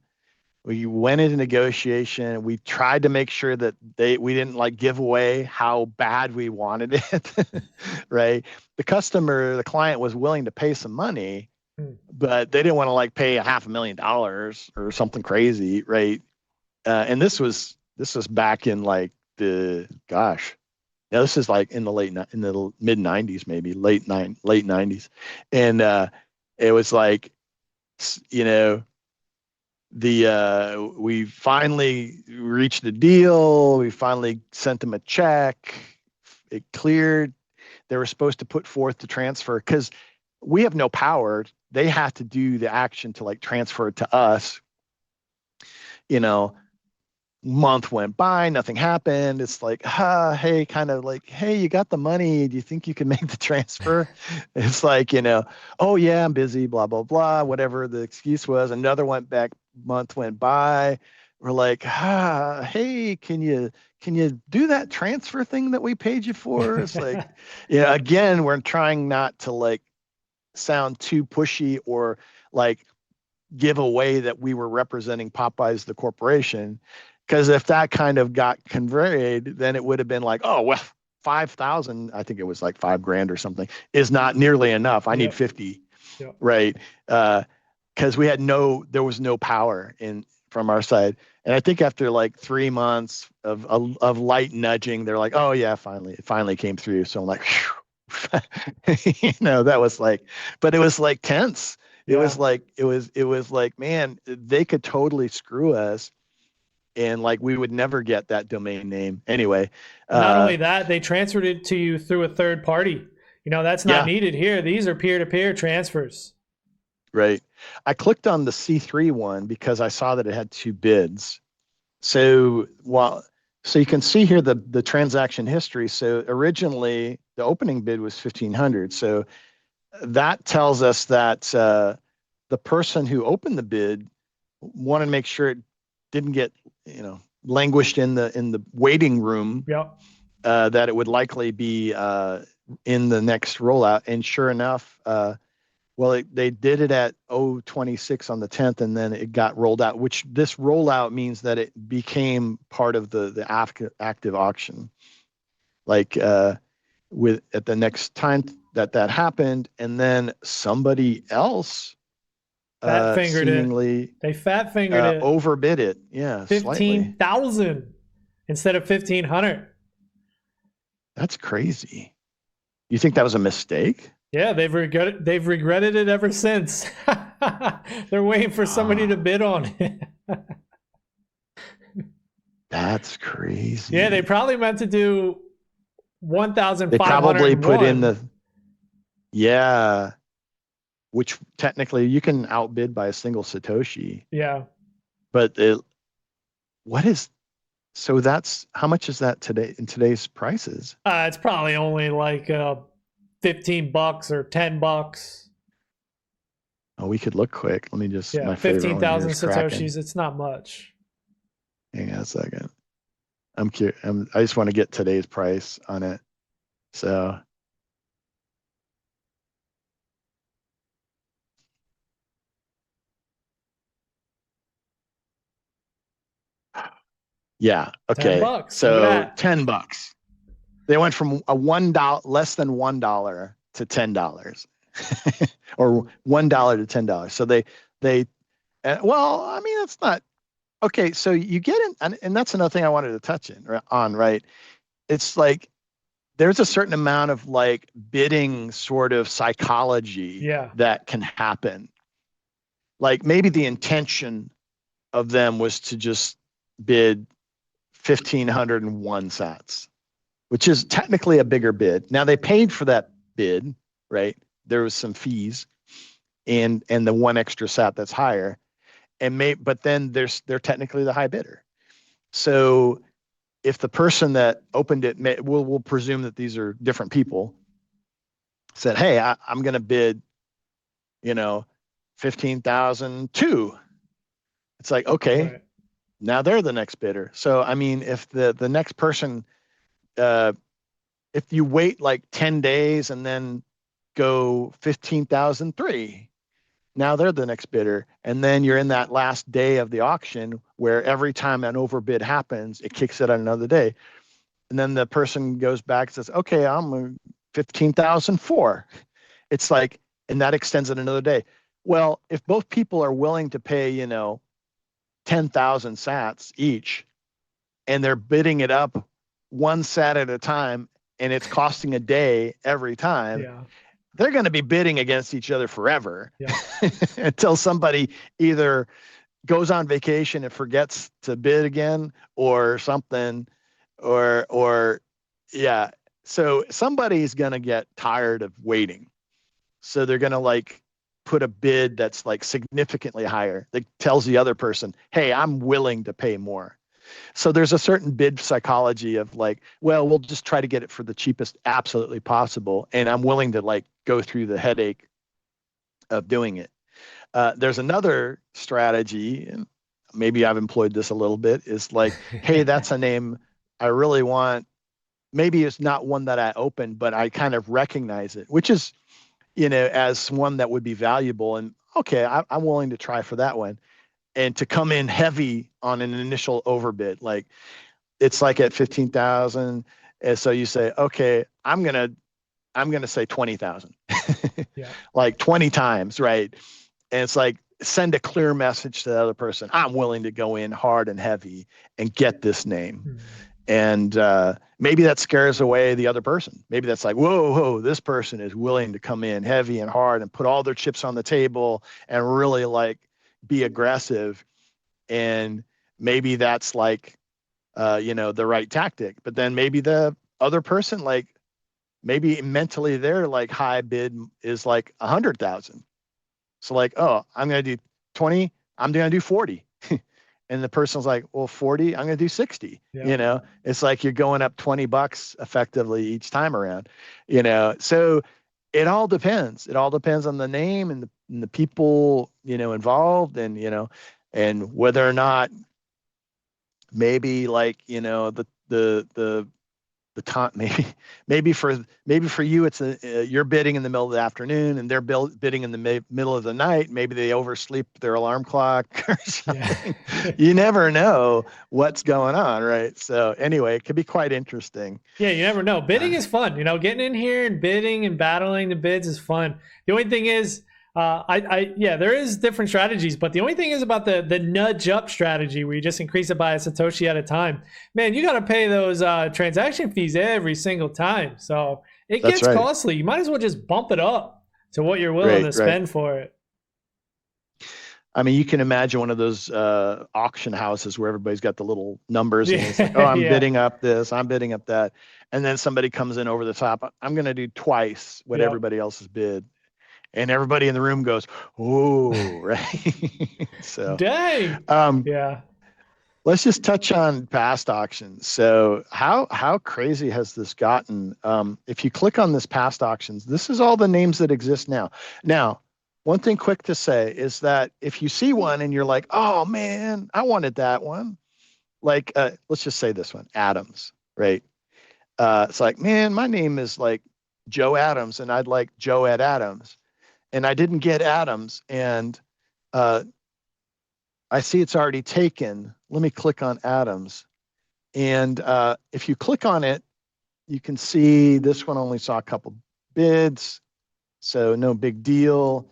We went into negotiation. We tried to make sure that we didn't like give away how bad we wanted it, right? The client was willing to pay some money, but they didn't want to like pay $500,000 or something crazy, right? And this was back in like this is like in the mid 90s, maybe late 90s. And it was like, we finally reached a deal. We finally sent them a check. It cleared. They were supposed to put forth the transfer because we have no power. They have to do the action to like transfer it to us. Month went by, nothing happened. It's like, hey, kind of like, hey, you got the money. Do you think you can make the transfer? It's like, oh yeah, I'm busy, blah, blah, blah, whatever the excuse was. Another month went by. We're like, hey, can you do that transfer thing that we paid you for? It's like, again, we're trying not to like sound too pushy or like give away that we were representing Popeyes, the corporation. Because if that kind of got conveyed, then it would have been like, oh, well, 5,000, I think it was like $5,000 or something, is not nearly enough. I need 50, right? Because there was no power from our side. And I think after like 3 months of light nudging, they're like, oh yeah, it finally came through. So I'm like, that was like, but it was like tense. It was like, man, they could totally screw us. And like we would never get that domain name anyway. Not only that, they transferred it to you through a third party. That's not needed here. These are peer-to-peer transfers. Right. I clicked on the C3 one because I saw that it had 2 bids. So you can see here the transaction history. So originally the opening bid was 1,500. So that tells us that the person who opened the bid wanted to make sure it didn't get languished in the waiting room. That it would likely be in the next rollout. And sure enough, they did it at 026 on the 10th, and then it got rolled out. Which this rollout means that it became part of the active auction. Like at the next time that happened, and then somebody else. Seemingly, they fat fingered it. Overbid it, yeah, 15,000 instead of 1,500. That's crazy. You think that was a mistake? Yeah, they've regretted it ever since. They're waiting for somebody to bid on it. That's crazy. Yeah, they probably meant to do They probably put in 1,501. yeah, which technically you can outbid by a single Satoshi, Yeah. but what is, so that's, how much is that today in today's prices? It's probably only like $15 or $10. Oh, we could look quick. Let me just, Yeah, my favorite one here 15,000 is Kraken. Satoshis. It's not much. Hang on a second. I'm curious. I just want to get today's price on it. So yeah. Okay. $10. Look at So that. $10. They went from a $1, less than $1 to $10, or $1 to $10. So they, well, I mean, that's not okay. So you get in, and that's another thing I wanted to touch on, right? It's like there's a certain amount of like bidding sort of psychology Yeah. that can happen. Like maybe the intention of them was to just bid 1,501 sats, which is technically a bigger bid. Now they paid for that bid, right? There was some fees and the one extra sat that's higher, but then they're technically the high bidder. So if the person that opened it, we'll presume that these are different people, said, "Hey, I'm going to bid, 15,002." It's like, okay, Right. now they're the next bidder. So I mean, if the next person, uh, if you wait like 10 days and then go 15,003, now they're the next bidder. And then you're in that last day of the auction where every time an overbid happens, it kicks it on another day. And then the person goes back and says, okay, I'm 15,004. It's like, and that extends it another day. Well, if both people are willing to pay, 10,000 sats each, and they're bidding it up one sat at a time, and it's costing a day every time, Yeah. they're going to be bidding against each other forever. Yeah. Until somebody either goes on vacation and forgets to bid again or something, or yeah. So somebody's going to get tired of waiting. So they're going to like put a bid that's like significantly higher that tells the other person, hey, I'm willing to pay more. So there's a certain bid psychology of like, well, we'll just try to get it for the cheapest absolutely possible. And I'm willing to like go through the headache of doing it. There's another strategy, and maybe I've employed this a little bit, is like, hey, that's a name I really want. Maybe it's not one that I opened, but I kind of recognize it, which is, as one that would be valuable. And okay, I'm willing to try for that one. And to come in heavy on an initial overbid, like it's like at 15,000. And so you say, okay, I'm going to say 20,000, Yeah. like 20 times. Right. And it's like, send a clear message to the other person. I'm willing to go in hard and heavy and get this name. Hmm. And maybe that scares away the other person. Maybe that's like, whoa, this person is willing to come in heavy and hard and put all their chips on the table and really like be aggressive. And maybe that's like, the right tactic. But then maybe the other person, like maybe mentally their like high bid is like 100,000. So like, oh, I'm going to do 20. I'm going to do 40. And the person's like, well, 40, I'm going to do 60. Yeah. It's like you're going up $20 effectively each time around, so it all depends. It all depends on the name and the people, involved, and whether or not maybe like, the time, maybe for you it's you're bidding in the middle of the afternoon and they're bidding in the middle of the night. Maybe they oversleep their alarm clock or something. Yeah. You never know what's going on, right? So anyway, it could be quite interesting. Yeah, you never know. Bidding is fun. Getting in here and bidding and battling the bids is fun. The only thing is, there is different strategies, but the only thing is about the nudge up strategy where you just increase it by a Satoshi at a time. Man, you got to pay those transaction fees every single time. So it That's gets right. costly. You might as well just bump it up to what you're willing to spend for it. I mean, you can imagine one of those auction houses where everybody's got the little numbers and it's like, oh, Yeah, I'm yeah, bidding up this, I'm bidding up that. And then somebody comes in over the top. I'm going to do twice what yep. everybody else has bid. And everybody in the room goes, oh, right. So, Dang. um, Yeah. let's just touch on past auctions. So how crazy has this gotten? If you click on this past auctions, this is all the names that exist now. Now, one thing quick to say is that if you see one and you're like, oh man, I wanted that one, like let's just say this one, Adams, right? It's like, man, my name is like Joe Adams, and I'd like Joe at Adams, and I didn't get Adams, and uh, I see it's already taken. Let me click on Adams. And if you click on it, you can see this one only saw a couple bids, so no big deal.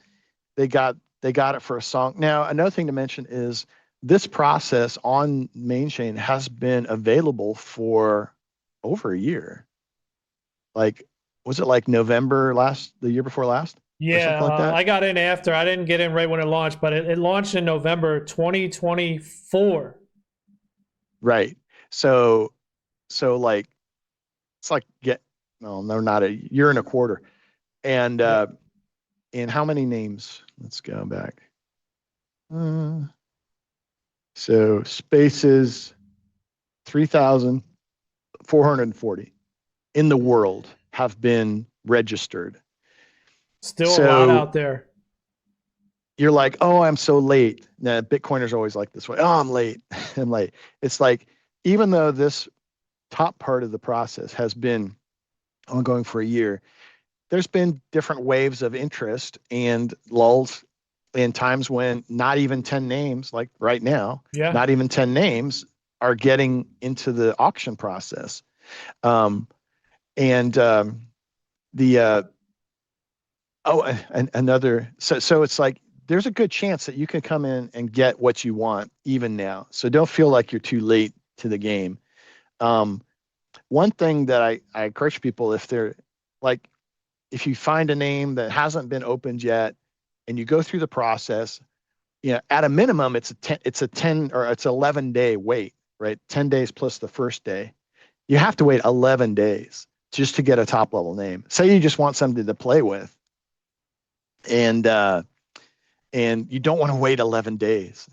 They got it for a song. Now, another thing to mention is this process on main chain has been available for over a year. Like, was it like November the year before last, or Yeah, something like that? I got in after. I didn't get in right when it launched, but it launched in November 2024. Right. So like it's like get no, no, not a year and a quarter. And Yep. and how many names? Let's go back. Uh, so spaces 3,440 in the world have been registered. Still a lot So out there. you're like, oh, I'm so late. Now, Bitcoiners always like this way. Oh, I'm late. I'm late. It's like, even though this top part of the process has been ongoing for a year, there's been different waves of interest and lulls in times when not even 10 names, like right now, Yeah. not even 10 names are getting into the auction process. Um, and the oh, and another so it's like there's a good chance that you can come in and get what you want even now. So don't feel like you're too late to the game. Um, one thing that I encourage people, if they're like, if you find a name that hasn't been opened yet and you go through the process, you know, at a minimum, it's a 10 or it's 11-day wait, right? 10 days plus the first day. You have to wait 11 days just to get a top level name. Say you just want something to play with, and you don't want to wait 11 days.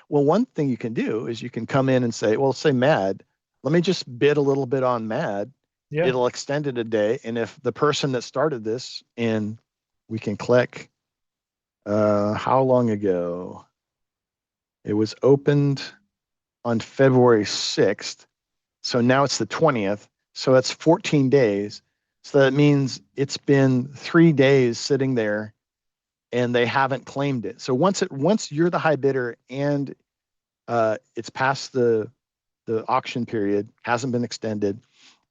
Well, one thing you can do is you can come in and say, well, say Mad, let me just bid a little bit on Mad. Yeah. It'll extend it a day. And if the person that started this, and we can click, how long ago? It was opened on February 6th. So now it's the 20th. So that's 14 days. So that means it's been 3 days sitting there and they haven't claimed it. So once you're the high bidder and it's past the auction period, hasn't been extended,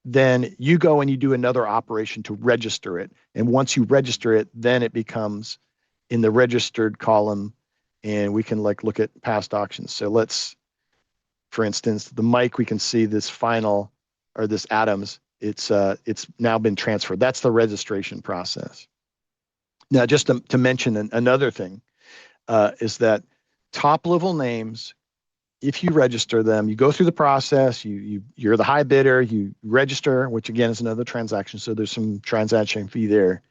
then you go and you do another operation to register it. And once you register it, then it becomes in the registered column, and we can like look at past auctions. So let's, for instance, the mic, we can see this final or this Adams. It's now been transferred. That's the registration process. Now, just to mention another thing is that top level names, if you register them, you go through the process, you're the high bidder, you register, which again is another transaction. So there's some transaction fee there.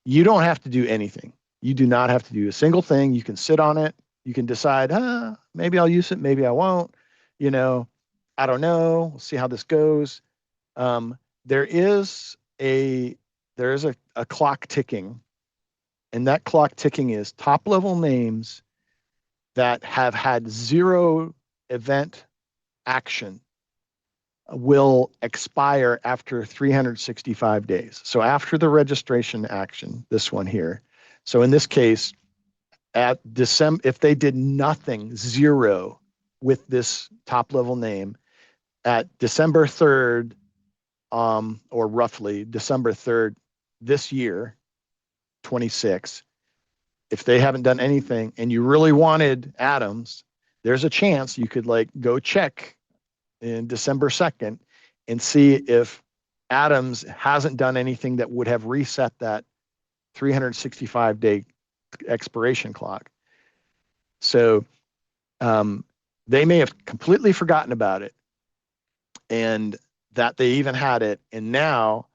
You don't have to do anything. You do not have to do a single thing. You can sit on it. You can decide, maybe I'll use it, maybe I won't. You know, I don't know. We'll see how this goes. Um, there is a a clock ticking, and that clock ticking is top level names that have had zero event action will expire after 365 days. So after the registration action, this one here. So in this case, at December, if they did nothing, zero with this top level name at December 3rd, or roughly December 3rd this year, 26, if they haven't done anything and you really wanted Adams, there's a chance you could like go check in December 2nd and see if Adams hasn't done anything that would have reset that 365-day expiration clock. So um, they may have completely forgotten about it and that they even had it. And now,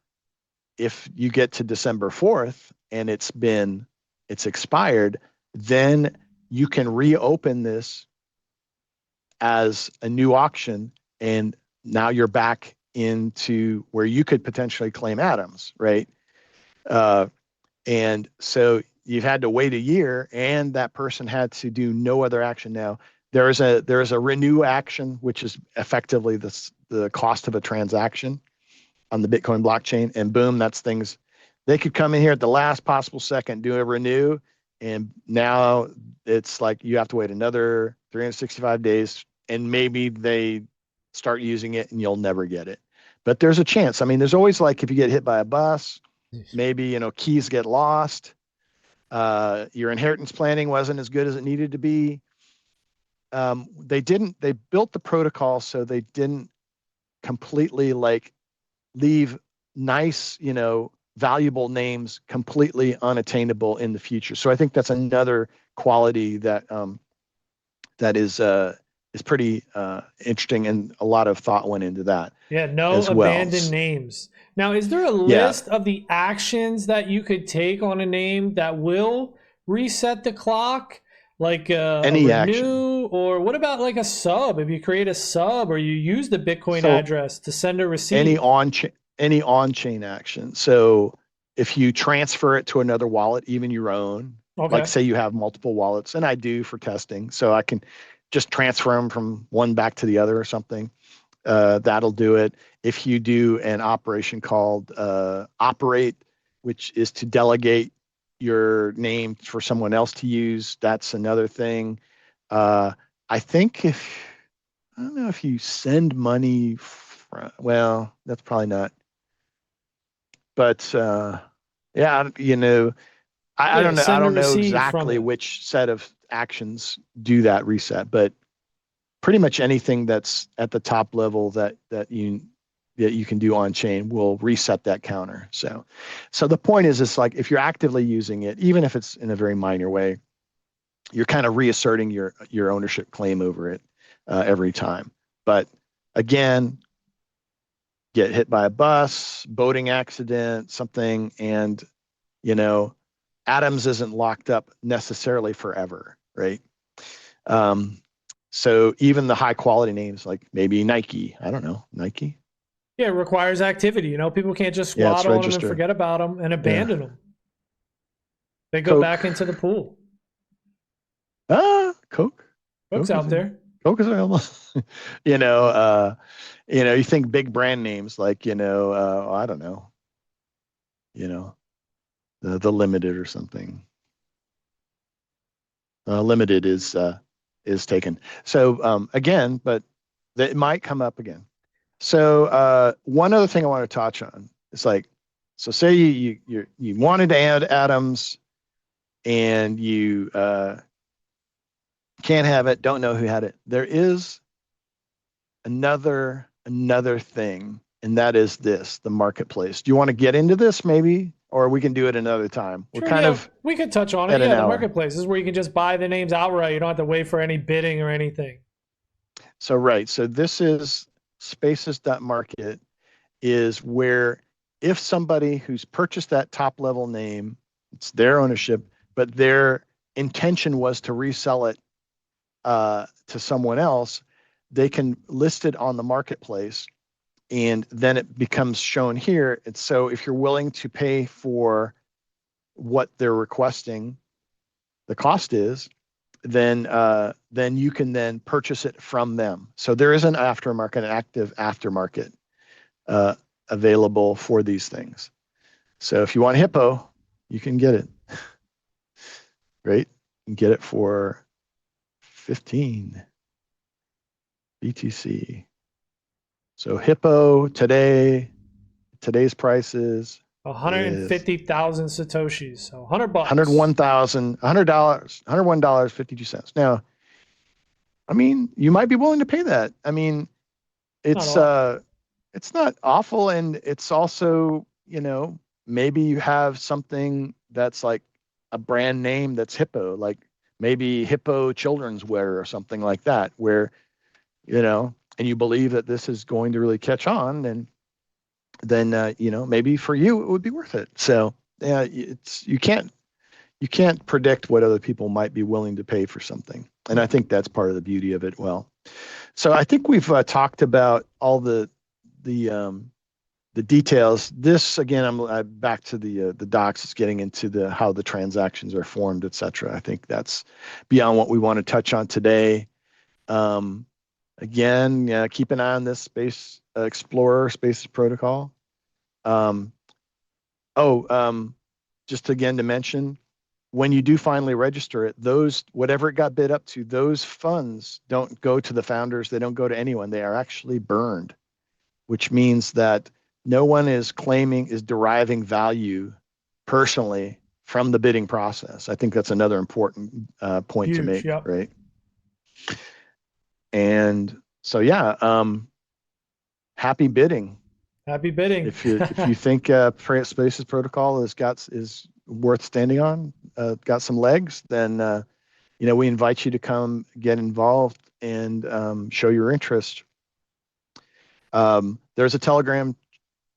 if you get to December 4th and it's expired, then you can reopen this as a new auction. And now you're back into where you could potentially claim atoms, right? Uh, and so you've had to wait a year, and that person had to do no other action. Now there is a renew action, which is effectively the cost of a transaction on the Bitcoin blockchain, and boom, that's things. They could come in here at the last possible second, do a renew, and now it's like you have to wait another 365 days, and maybe they start using it, and you'll never get it. But there's a chance. I mean, there's always like if you get hit by a bus, maybe keys get lost. Your inheritance planning wasn't as good as it needed to be. They built the protocol so they didn't completely like leave nice, valuable names completely unattainable in the future. So I think that's another quality that is pretty interesting, and a lot of thought went into that Yeah, no as well. abandoned names. Now, is there a Yeah, list of the actions that you could take on a name that will reset the clock? Like a any action. renew, or what about like a sub? If you create a sub or you use the Bitcoin So address to send a any receipt. on any on-chain action. So if you transfer it to another wallet, even your own, like Okay. say you have multiple wallets, and I do for testing, so I can just transfer them from one back to the other or something. That'll do it. If you do an operation called operate, which is to delegate your name for someone else to use, that's another thing. Uh, I think I don't know if you send money, well, that's probably not. But yeah, I Yeah, don't know. I send a don't know receipt from exactly it. which set of actions do that reset, but pretty much anything that's at the top level that you can do on chain will reset that counter. So the point is, it's like if you're actively using it, even if it's in a very minor way, you're kind of reasserting your ownership claim over it every time. But again, get hit by a bus, boating accident, something, and you know, Atoms isn't locked up necessarily forever, right? Um, so even the high quality names like maybe Nike, I don't know, Nike. Yeah, it requires activity. People can't just Yeah, squat it's on them and registered. forget about them and Yeah. abandon them. They go Coke. back into the pool. Coke. Folks Coke is out in. there. Coke is available. you know, uh, you think big brand names like, I don't know, you know, the limited or something. Limited is taken. So again, but it might come up again. So one other thing I want to touch on is like, so say you wanted to add atoms and you can't have it, don't know who had it. There is another thing, and that is the marketplace. Do you want to get into this maybe, or we can do it another time? We're Sure, kind yeah, of we could touch on it. at an Yeah, the hour. marketplace is where you can just buy the names outright. You don't have to wait for any bidding or anything. So right, so this is spaces.market is where if somebody who's purchased that top level name, it's their ownership, but their intention was to resell it to someone else, they can list it on the marketplace, and then it becomes shown here. And so if you're willing to pay for what they're requesting, the cost is, then you can then purchase it from them. So there is an aftermarket, an active aftermarket uh, available for these things. So if you want Hippo, you can get it. Right? You can get it for 15 BTC. So Hippo today's prices is 150,000 satoshis, so 100 bucks. 101,000, $100, $101.52. Now, I mean, you might be willing to pay that. I mean, Not it's awful. it's not awful, and it's also, maybe you have something that's like a brand name that's Hippo. Like maybe Hippo children's wear or something like that, where, and you believe that this is going to really catch on, and then, maybe for you, it would be worth it. So yeah, you can't predict what other people might be willing to pay for something. And I think that's part of the beauty of it. Well, so I think we've talked about all the details. This again, I'm back to the docs. It's getting into how the transactions are formed, et cetera. I think that's beyond what we want to touch on today. Again, yeah, keep an eye on this Space Explorer Spaces protocol. Just again to mention, when you do finally register it, whatever it got bid up to, those funds don't go to the founders. They don't go to anyone. They are actually burned, which means that no one is deriving value personally from the bidding process. I think that's another important point to make, yep. Right? And so, yeah, happy bidding. Happy bidding. If you think Spaces protocol is worth standing on, got some legs, then we invite you to come get involved and show your interest. There's a Telegram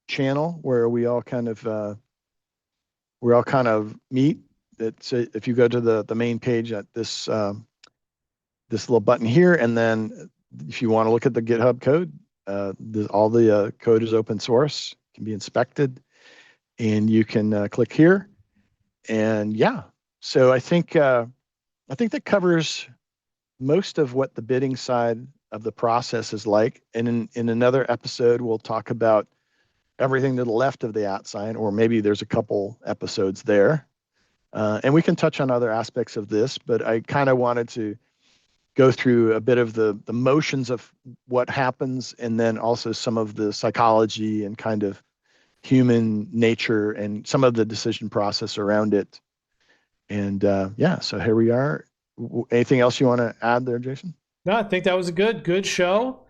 channel where we all kind of meet. If you go to the main page at this little button here, and then if you want to look at the GitHub code, all the code is open source, can be inspected, and you can click here. And yeah, so I think that covers most of what the bidding side of the process is like. And in another episode, we'll talk about everything to the left of the @ sign, or maybe there's a couple episodes there. And we can touch on other aspects of this, but I kind of wanted to go through a bit of the motions of what happens, and then also some of the psychology and kind of human nature and some of the decision process around it. And yeah, so here we are. Anything else you want to add there, Jason? No, I think that was a good show.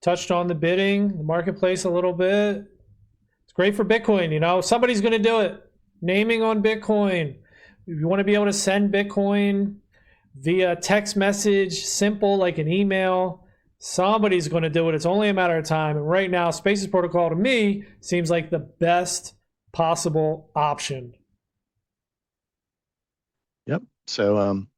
Touched on the bidding, the marketplace a little bit. It's great for Bitcoin. Somebody's going to do it. Naming on Bitcoin. If you want to be able to send Bitcoin via text message, simple like an email, somebody's going to do it. It's only a matter of time. And right now, Spaces Protocol to me seems like the best possible option. Yep. So I'm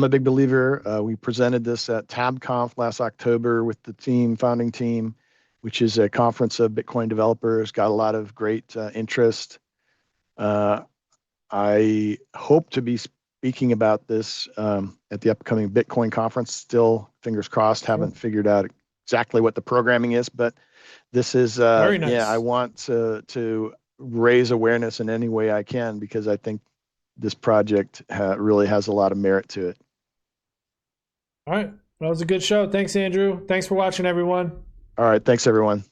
a big believer. We presented this at TabConf last October with the founding team, which is a conference of Bitcoin developers. Got a lot of great interest. I hope to be speaking about this at the upcoming Bitcoin conference. Still, fingers crossed, haven't figured out exactly what the programming is, but this is, very nice. Yeah, I want to raise awareness in any way I can, because I think this project really has a lot of merit to it. All right. That was a good show. Thanks, Andrew. Thanks for watching, everyone. All right. Thanks, everyone.